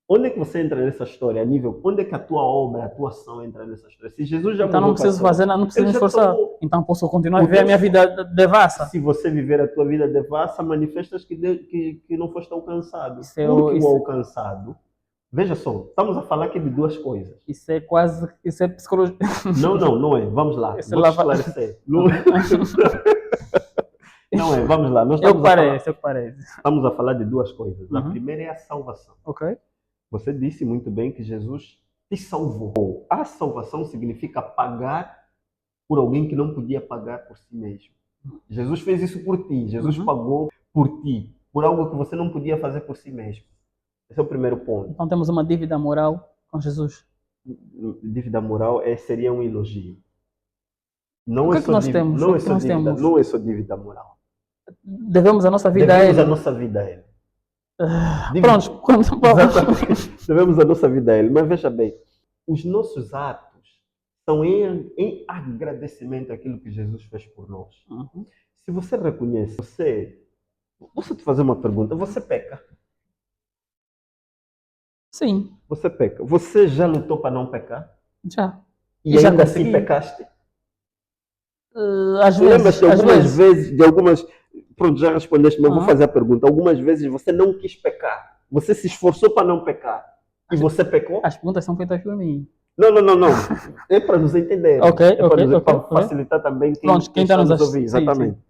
onde é que você entra nessa história? A nível, onde é que a tua obra, a tua ação entra nessa história? Se Jesus já então morreu não preciso fazer nada, não preciso me esforçar. Então posso continuar a viver a minha vida devassa. Se você viver a tua vida devassa, manifestas que não foste alcançado. Porque o alcançado... Veja só, estamos a falar aqui de duas coisas. Isso é psicologia. Não é. Vamos lá. Vou te esclarecer. Não é, vamos lá. Estamos a falar de duas coisas. A primeira é a salvação. Ok. Você disse muito bem que Jesus te salvou. A salvação significa pagar por alguém que não podia pagar por si mesmo. Jesus fez isso por ti. Jesus pagou por ti, por algo que você não podia fazer por si mesmo. Esse é o primeiro ponto. Então temos uma dívida moral com Jesus. Dívida moral seria um elogio. Não é só dívida, não é só dívida moral. Devemos a nossa vida a Ele. Devemos a nossa vida a Ele. Pronto. Devemos a nossa vida a Ele. Mas veja bem, os nossos atos são em agradecimento àquilo que Jesus fez por nós. Se você reconhece, Posso te fazer uma pergunta? Você peca? Sim. Você peca. Você já lutou para não pecar? Já. E ainda assim pecaste? Às vezes. Lembras-te algumas vezes, de algumas... Pronto, já respondeste, mas vou fazer a pergunta. Algumas vezes você não quis pecar. Você se esforçou para não pecar. E você pecou? As perguntas são feitas por mim. Não. É para nos entender. Para facilitar também quem está nos ouvir. Exatamente. Sim.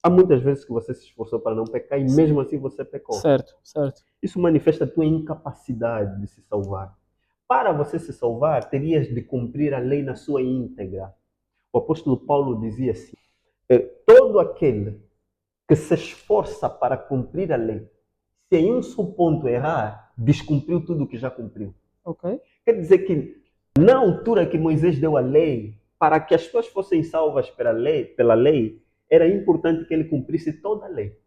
Há muitas vezes que você se esforçou para não pecar e mesmo assim você pecou. Certo. Isso manifesta a tua incapacidade de se salvar. Para você se salvar, terias de cumprir a lei na sua íntegra. O apóstolo Paulo dizia assim: todo aquele que se esforça para cumprir a lei, se em um só ponto errar, descumpriu tudo o que já cumpriu. Ok. Quer dizer que, na altura que Moisés deu a lei, para que as pessoas fossem salvas pela lei, era importante que ele cumprisse toda a lei.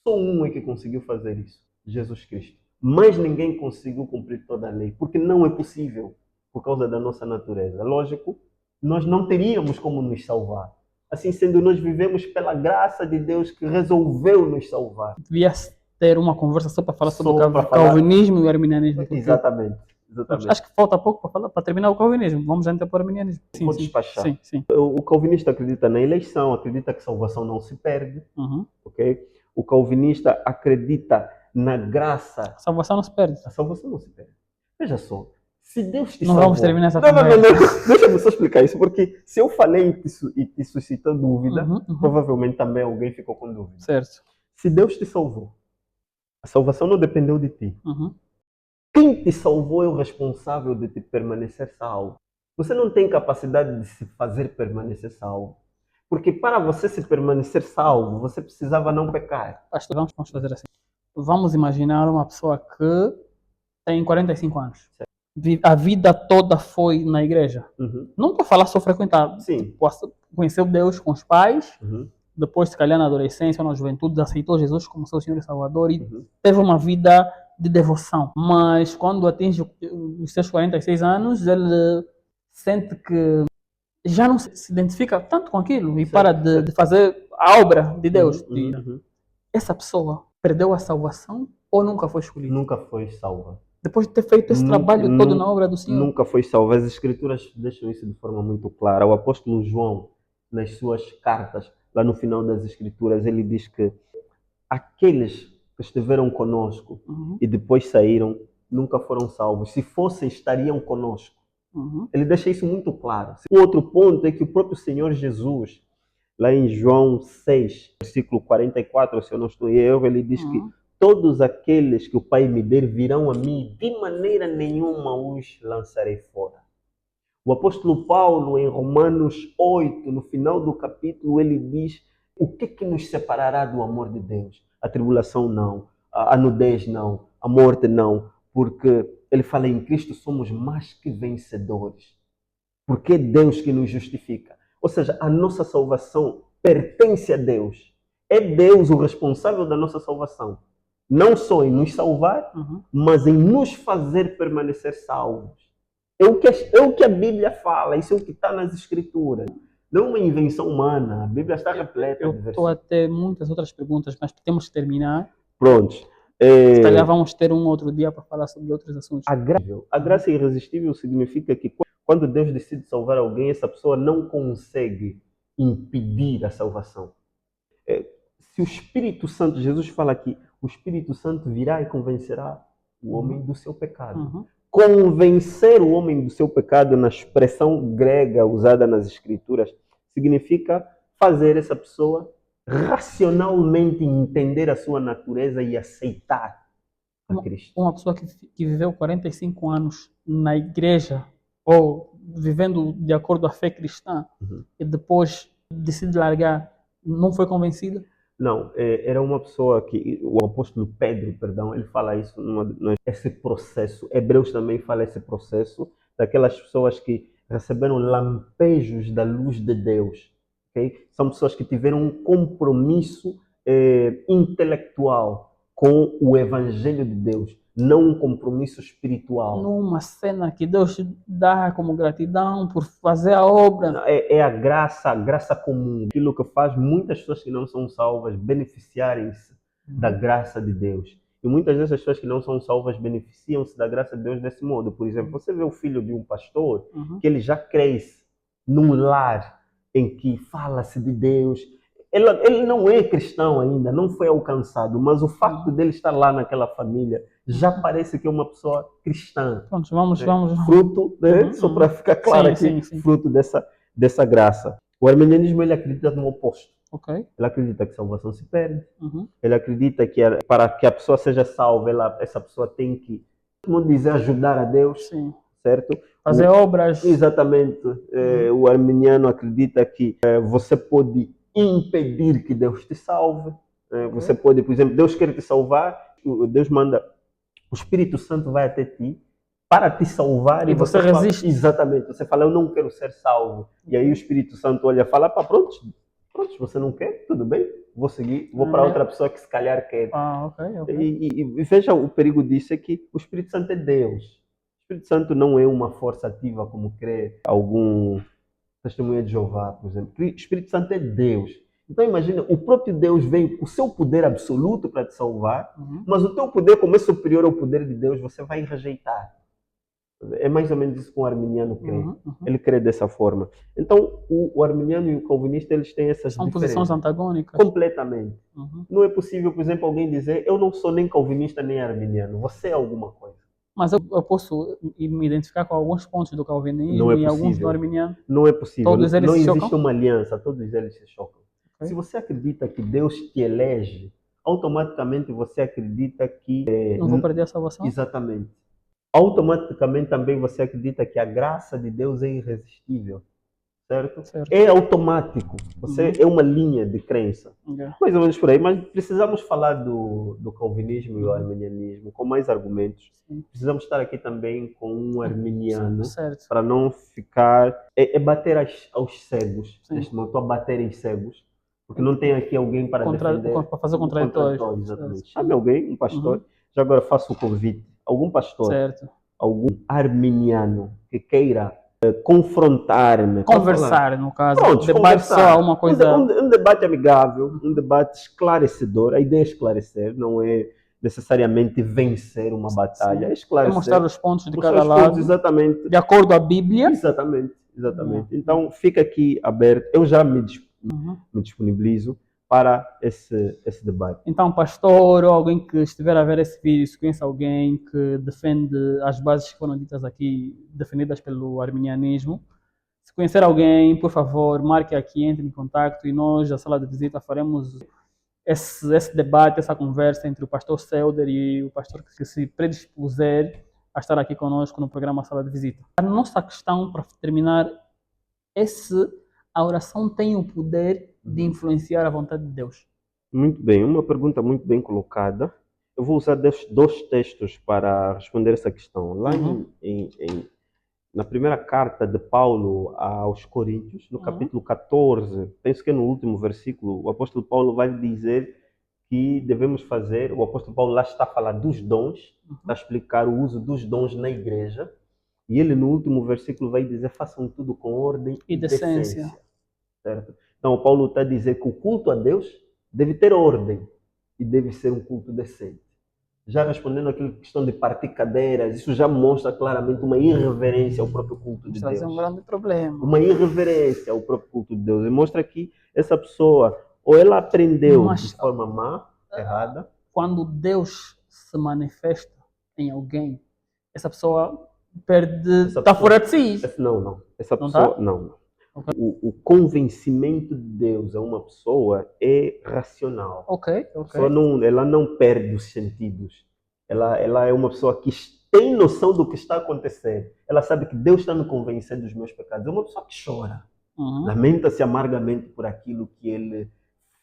Só um é que conseguiu fazer isso: Jesus Cristo. Mas ninguém conseguiu cumprir toda a lei, porque não é possível, por causa da nossa natureza. Lógico, nós não teríamos como nos salvar. Assim sendo, nós vivemos pela graça de Deus que resolveu nos salvar. Devia ter uma conversa só para falar sobre Só o para falar. calvinismo e o arminianismo. porque Exatamente. Exatamente. Acho que falta pouco para falar, para terminar o calvinismo. Vamos já entrar para o arminianismo. Sim, Vou sim. despachar. Sim, sim. O calvinista acredita na eleição, acredita que salvação não se perde, Uhum. ok? O calvinista acredita na graça. A salvação não se perde. A salvação não se perde. Veja só, se Deus te Não salvou... vamos terminar essa não, conversa. não. Deixa-me só explicar isso, porque se eu falei e te suscitou dúvida, Uhum. provavelmente também alguém ficou com dúvida. Certo. Se Deus te salvou, a salvação não dependeu de ti. Uhum. Quem te salvou é o responsável de te permanecer salvo. Você não tem capacidade de se fazer permanecer salvo. Porque para você se permanecer salvo, você precisava não pecar. Pastor, vamos fazer assim. Vamos imaginar uma pessoa que tem 45 anos. A vida toda foi na igreja. Uhum. Não estou a falar só frequentar. Sim. Tipo, conheceu Deus com os pais, Uhum. depois, se calhar, na adolescência ou na juventude, aceitou Jesus como seu Senhor e Salvador e Uhum. teve uma vida de devoção. Mas quando atinge os seus 46 anos, ele sente que já não se identifica tanto com aquilo e Certo, para certo. de fazer a obra de Deus. Uhum. Essa pessoa perdeu a salvação ou nunca foi escolhida? Nunca foi salva. Depois de ter feito esse trabalho todo na obra do Senhor. Nunca foi salva. As Escrituras deixam isso de forma muito clara. O apóstolo João, nas suas cartas, lá no final das Escrituras, ele diz que aqueles que estiveram conosco e depois saíram, nunca foram salvos. Se fossem, estariam conosco. Ele deixa isso muito claro. O outro ponto é que o próprio Senhor Jesus, lá em João 6, versículo 44, se eu não estou em erro, ele diz que todos aqueles que o Pai me der virão a mim, de maneira nenhuma os lançarei fora. O apóstolo Paulo, em Romanos 8, no final do capítulo, ele diz: o que nos separará do amor de Deus? A tribulação não, a nudez não, a morte não, porque ele fala: em Cristo somos mais que vencedores, porque é Deus que nos justifica. Ou seja, a nossa salvação pertence a Deus. É Deus o responsável da nossa salvação. Não só em nos salvar, mas em nos fazer permanecer salvos. É o que a Bíblia fala, isso é o que está nas Escrituras. Não é uma invenção humana, a Bíblia está repleta de Eu estou a ter muitas outras perguntas, mas temos que terminar. Prontos. Se calhar vamos ter um outro dia para falar sobre outros assuntos. A graça irresistível significa que quando Deus decide salvar alguém, essa pessoa não consegue impedir a salvação. Se o Espírito Santo, Jesus fala aqui, o Espírito Santo virá e convencerá o homem do seu pecado. Convencer o homem do seu pecado, na expressão grega usada nas Escrituras, significa fazer essa pessoa racionalmente entender a sua natureza e aceitar a Cristo. Uma pessoa que viveu 45 anos na igreja ou vivendo de acordo à fé cristã e depois decide largar, não foi convencida? Não, era uma pessoa que, o apóstolo Pedro, perdão, ele fala isso, esse processo, Hebreus também fala esse processo, daquelas pessoas que receberam lampejos da luz de Deus, okay? São pessoas que tiveram um compromisso intelectual com o Evangelho de Deus, não um compromisso espiritual. Numa cena que Deus dá como gratidão por fazer a obra. É a graça comum, aquilo que faz muitas pessoas que não são salvas beneficiarem-se da graça de Deus. E muitas dessas pessoas que não são salvas beneficiam-se da graça de Deus desse modo. Por exemplo, você vê o filho de um pastor, que ele já cresce num lar em que fala-se de Deus. Ele não é cristão ainda, não foi alcançado, mas o facto dele estar lá naquela família já parece que é uma pessoa cristã. Pronto, vamos. Fruto, né? Só para ficar claro aqui, fruto dessa graça. O arminianismo, ele acredita no oposto. Okay. Ele acredita que salvação se perde. Ele acredita que para que a pessoa seja salva, essa pessoa tem que, como dizer, ajudar a Deus. Sim. certo? Fazer obras. Exatamente. O arminiano acredita que você pode impedir que Deus te salve. Você pode, por exemplo, Deus quer te salvar, Deus manda, o Espírito Santo vai até ti para te salvar E você fala, resiste. exatamente, você fala, eu não quero ser salvo. E aí o Espírito Santo olha e fala, pá, pronto, você não quer, tudo bem, vou seguir, vou para outra pessoa que se calhar quer. Ok. E veja, o perigo disso é que o Espírito Santo é Deus. O Espírito Santo não é uma força ativa como crê algum testemunha de Jeová, por exemplo. O Espírito Santo é Deus. Então imagina, o próprio Deus veio com o seu poder absoluto para te salvar, mas o teu poder, como é superior ao poder de Deus, você vai rejeitar. É mais ou menos isso que um arminiano crê. Ele crê dessa forma. Então, o arminiano e o calvinista, eles têm essas São diferenças. posições antagônicas. Completamente. Não é possível, por exemplo, alguém dizer, eu não sou nem calvinista nem arminiano. Você é alguma coisa. Mas eu posso me identificar com alguns pontos do calvinismo Não é e alguns possível. do arminiano. Não é possível. Todos eles não se existe chocam? uma aliança. Todos eles se chocam. Se você acredita que Deus te elege, automaticamente você acredita que... Não vou perder a salvação? Exatamente. Automaticamente também você acredita que a graça de Deus é irresistível. Certo? É automático. Você é uma linha de crença. Mais ou menos por aí. Mas precisamos falar do calvinismo e do arminianismo com mais argumentos. Precisamos estar aqui também com um arminiano para não ficar... É bater aos cegos. Neste momento, a bater em cegos. Porque não tem aqui alguém para defender. Para fazer contraditório. Exatamente. Chame alguém, um pastor. Já agora faço o convite. Algum pastor, algum arminiano que queira confrontar-me. Conversar, no caso. Pronto, debate só uma coisa... Um debate amigável, um debate esclarecedor. A ideia é esclarecer, não é necessariamente vencer uma batalha. É esclarecer. É mostrar os pontos de cada lado. Exatamente. De acordo com a Bíblia. Exatamente. Então, fica aqui aberto. Eu já me disponibilizo para esse debate. Então, pastor ou alguém que estiver a ver esse vídeo, se conhece alguém que defende as bases que foram ditas aqui, defendidas pelo arminianismo, se conhecer alguém, por favor, marque aqui, entre em contato e nós, da sala de visita, faremos esse debate, essa conversa entre o pastor Selder e o pastor que se predispuser a estar aqui conosco no programa Sala de Visita. A nossa questão, para terminar, é se a oração tem o poder de influenciar a vontade de Deus. Muito bem, uma pergunta muito bem colocada. Eu vou usar dois textos para responder essa questão. Lá na primeira carta de Paulo aos Coríntios, no capítulo 14, penso que é no último versículo, o apóstolo Paulo vai dizer que devemos fazer, o apóstolo Paulo lá está a falar dos dons, está a explicar o uso dos dons na igreja, e ele no último versículo vai dizer, façam tudo com ordem e decência. Certo? Então, Paulo está a dizer que o culto a Deus deve ter ordem e deve ser um culto decente. Já respondendo àquela questão de partir cadeiras, isso já mostra claramente uma irreverência ao próprio culto de Deus. Isso é um grande problema. Uma irreverência ao próprio culto de Deus. E mostra que essa pessoa, ou ela aprendeu de forma má, errada. Quando Deus se manifesta em alguém, essa pessoa perde, está fora de si. Não. Essa pessoa, não. Okay. O convencimento de Deus a uma pessoa é racional. Ok. Ela não perde os sentidos. Ela é uma pessoa que tem noção do que está acontecendo. Ela sabe que Deus está me convencendo dos meus pecados. É uma pessoa que chora. Lamenta-se amargamente por aquilo que ele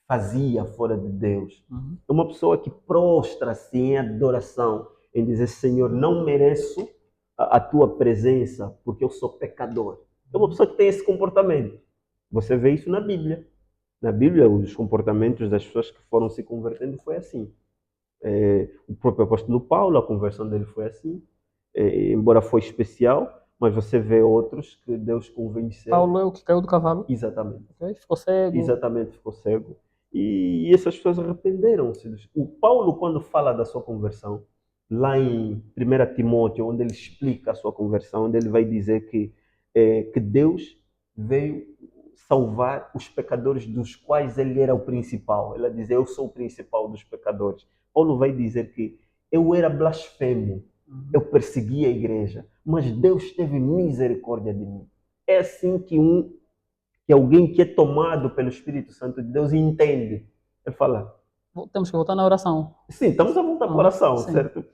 fazia fora de Deus. É uma pessoa que prostra-se em adoração, em dizer, Senhor, não mereço a tua presença porque eu sou pecador. É uma pessoa que tem esse comportamento. Você vê isso na Bíblia. Na Bíblia, os comportamentos das pessoas que foram se convertendo foi assim. O próprio apóstolo Paulo, a conversão dele foi assim. Embora foi especial, mas você vê outros que Deus convenceu. Paulo é o que caiu do cavalo? Exatamente. Ficou cego. Exatamente, ficou cego. E essas pessoas arrependeram-se. O Paulo, quando fala da sua conversão, lá em 1 Timóteo, onde ele explica a sua conversão, onde ele vai dizer que Deus veio salvar os pecadores dos quais ele era o principal. Ela diz, eu sou o principal dos pecadores. Paulo vai dizer que eu era blasfemo, eu perseguia a igreja, mas Deus teve misericórdia de mim. É assim que alguém que é tomado pelo Espírito Santo de Deus entende. Ele fala... Temos que voltar na oração. Sim, estamos a voltar para a oração, certo?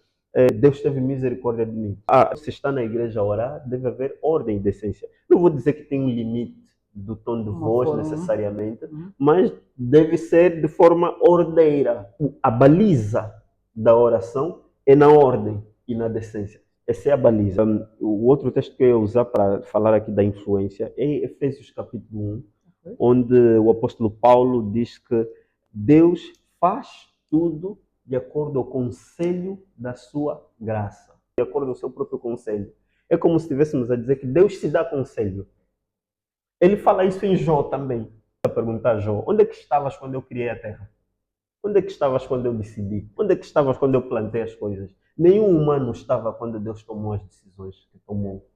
Deus teve misericórdia de mim. Se está na igreja a orar, deve haver ordem e decência. Não vou dizer que tem um limite do tom de voz necessariamente, mas deve ser de forma ordeira. A baliza da oração é na ordem e na decência. Essa é a baliza. O outro texto que eu ia usar para falar aqui da influência é Efésios capítulo 1, onde o apóstolo Paulo diz que Deus faz tudo de acordo ao conselho da sua graça, de acordo ao seu próprio conselho. É como se estivéssemos a dizer que Deus se dá conselho. Ele fala isso em Jó também. A perguntar a Jó, onde é que estavas quando eu criei a terra? Onde é que estavas quando eu decidi? Onde é que estavas quando eu plantei as coisas? Nenhum humano estava quando Deus tomou as decisões que tomou.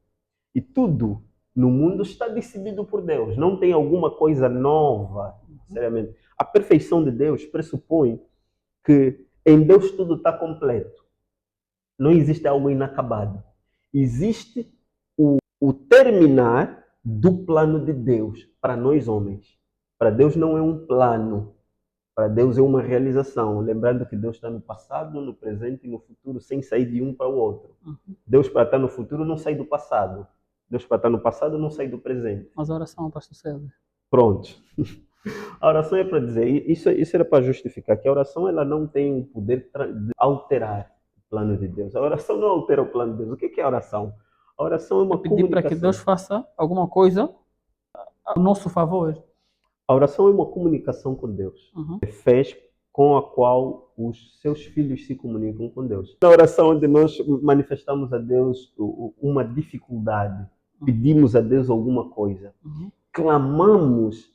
E tudo no mundo está decidido por Deus. Não tem alguma coisa nova, seriamente. A perfeição de Deus pressupõe que em Deus tudo está completo. Não existe algo inacabado. Existe o terminar do plano de Deus para nós homens. Para Deus não é um plano. Para Deus é uma realização. Lembrando que Deus está no passado, no presente e no futuro, sem sair de um para o outro. Deus, para estar no futuro, não sai do passado. Deus, para estar no passado, não sai do presente. Mas a oração, pastor César. Pronto. A oração é para dizer, isso era para justificar, que a oração ela não tem o poder de alterar o plano de Deus. A oração não altera o plano de Deus. O que é a oração? A oração é uma pedir para que Deus faça alguma coisa a nosso favor. A oração é uma comunicação com Deus. Fez com a qual os seus filhos se comunicam com Deus. Na oração onde nós manifestamos a Deus uma dificuldade, pedimos a Deus alguma coisa, clamamos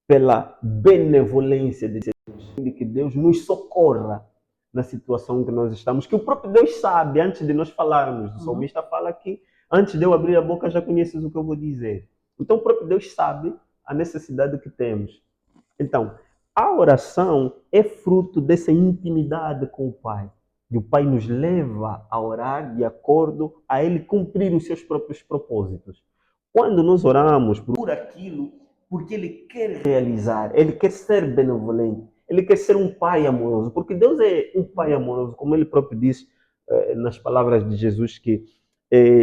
pela benevolência de Deus, de que Deus nos socorra na situação que nós estamos, que o próprio Deus sabe antes de nós falarmos. O salmista fala que antes de eu abrir a boca já conheces o que eu vou dizer. Então o próprio Deus sabe a necessidade que temos. Então, a oração é fruto dessa intimidade com o Pai. E o Pai nos leva a orar de acordo a Ele cumprir os seus próprios propósitos. Quando nós oramos por aquilo, porque Ele quer realizar, Ele quer ser benevolente, Ele quer ser um Pai amoroso, porque Deus é um Pai amoroso, como Ele próprio diz nas palavras de Jesus, que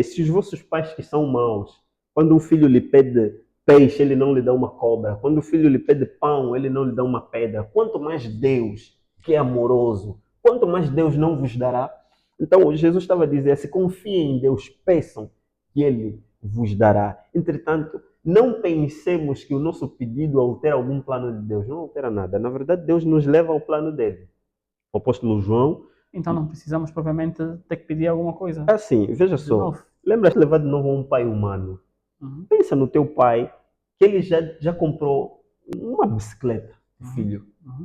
se os vossos pais que são maus, quando um filho lhe pede peixe, ele não lhe dá uma cobra. Quando o filho lhe pede pão, ele não lhe dá uma pedra. Quanto mais Deus, que é amoroso, quanto mais Deus não vos dará. Então, Jesus estava a dizer, se confiem em Deus, peçam que Ele vos dará. Entretanto, não pensemos que o nosso pedido altera algum plano de Deus. Não altera nada. Na verdade, Deus nos leva ao plano dele. O apóstolo João... Então não precisamos, provavelmente, ter que pedir alguma coisa. Assim, veja só. Lembra-te de levar de novo a um pai humano? Pensa no teu pai, que ele já comprou uma bicicleta, filho.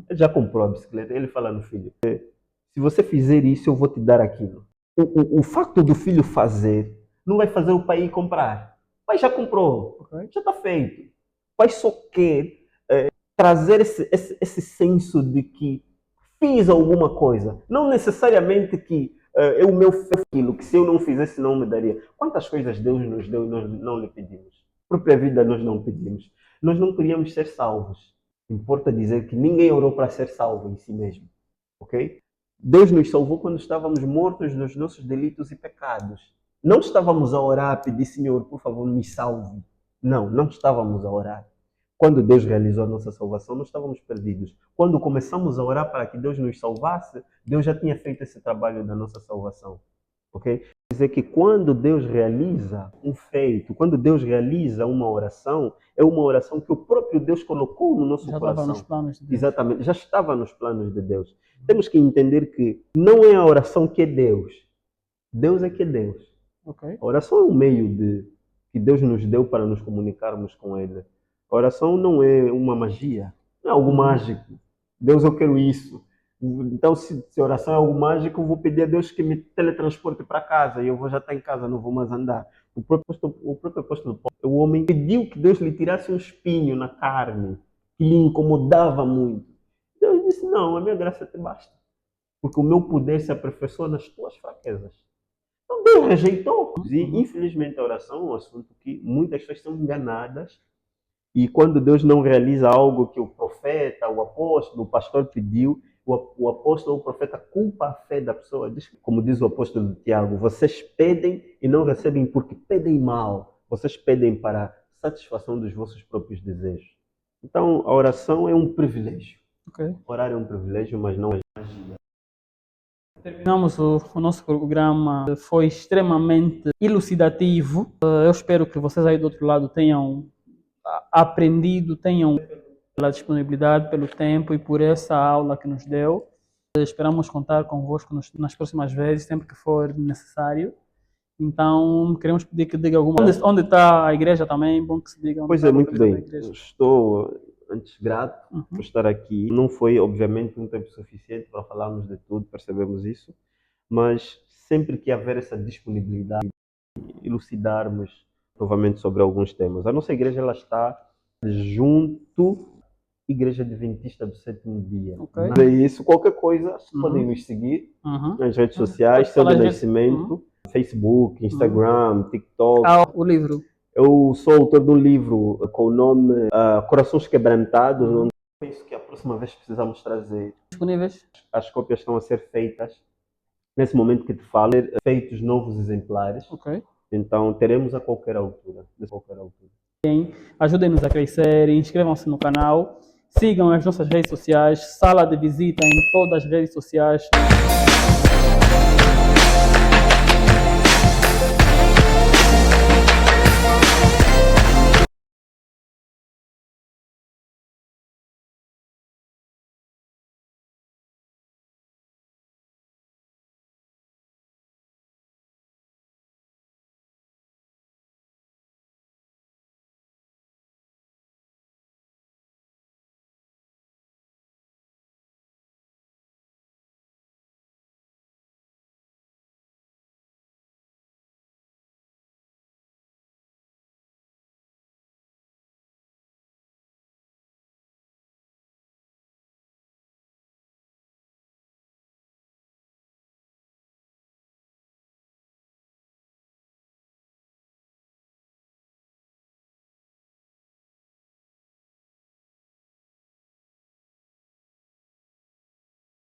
Ele já comprou a bicicleta. Ele fala no filho, se você fizer isso, eu vou te dar aquilo. O facto do filho fazer não vai fazer o pai ir comprar. O pai já comprou, já está feito. O pai só quer trazer esse senso de que fiz alguma coisa. Não necessariamente que é o meu filho, que se eu não fizesse não me daria. Quantas coisas Deus nos deu e nós não lhe pedimos? A própria vida nós não pedimos. Nós não queríamos ser salvos. Importa dizer que ninguém orou para ser salvo em si mesmo. Ok? Deus nos salvou quando estávamos mortos nos nossos delitos e pecados. Não estávamos a orar, a pedir, Senhor, por favor, me salve. Não estávamos a orar. Quando Deus realizou a nossa salvação, nós estávamos perdidos. Quando começamos a orar para que Deus nos salvasse, Deus já tinha feito esse trabalho da nossa salvação. Ok? Quer dizer que quando Deus realiza um feito, quando Deus realiza uma oração, é uma oração que o próprio Deus colocou no nosso coração. Já estava nos planos de Deus. Exatamente, já estava nos planos de Deus. Temos que entender que não é a oração que é Deus. Deus é que é Deus. Okay. A oração é um meio que Deus nos deu para nos comunicarmos com Ele. A oração não é uma magia, não é algo mágico. Deus, eu quero isso. Então, se oração é algo mágico, eu vou pedir a Deus que me teletransporte para casa e eu vou já estar em casa, não vou mais andar. O próprio apóstolo Paulo, o homem pediu que Deus lhe tirasse um espinho na carne, que lhe incomodava muito. Deus disse, não, a minha graça te basta, porque o meu poder se aperfeiçoa nas tuas fraquezas. Então Deus rejeitou. E infelizmente a oração é um assunto que muitas pessoas são enganadas. E quando Deus não realiza algo que o profeta, o apóstolo, o pastor pediu, o apóstolo, o profeta, culpa a fé da pessoa. Diz, como diz o apóstolo Tiago, vocês pedem e não recebem porque pedem mal. Vocês pedem para satisfação dos vossos próprios desejos. Então, a oração é um privilégio. Ok. Orar é um privilégio, mas não é. Terminamos o nosso programa, foi extremamente elucidativo. Eu espero que vocês aí do outro lado tenham aprendido, tenham pela disponibilidade, pelo tempo e por essa aula que nos deu. Esperamos contar convosco nas próximas vezes, sempre que for necessário. Então, queremos pedir que diga alguma coisa. Onde está a igreja também? Bom que se diga. Pois é, muito bem. Estou antes grato por estar aqui. Não foi, obviamente, um tempo suficiente para falarmos de tudo, percebemos isso, mas sempre que haver essa disponibilidade, elucidarmos novamente sobre alguns temas. A nossa igreja ela está junto à Igreja Adventista do Sétimo Dia. Okay. É isso, qualquer coisa, podem nos seguir nas redes sociais, Céu do Nascimento, Facebook, Instagram, TikTok. O livro. Eu sou autor de um livro com o nome Corações Quebrantados, onde penso que a próxima vez precisamos trazer. Disponíveis? As cópias estão a ser feitas. Nesse momento que te falo, feitos novos exemplares. Ok. Então, teremos a qualquer altura. Ajudem-nos a crescer, inscrevam-se no canal, sigam as nossas redes sociais, Sala de Visita em todas as redes sociais.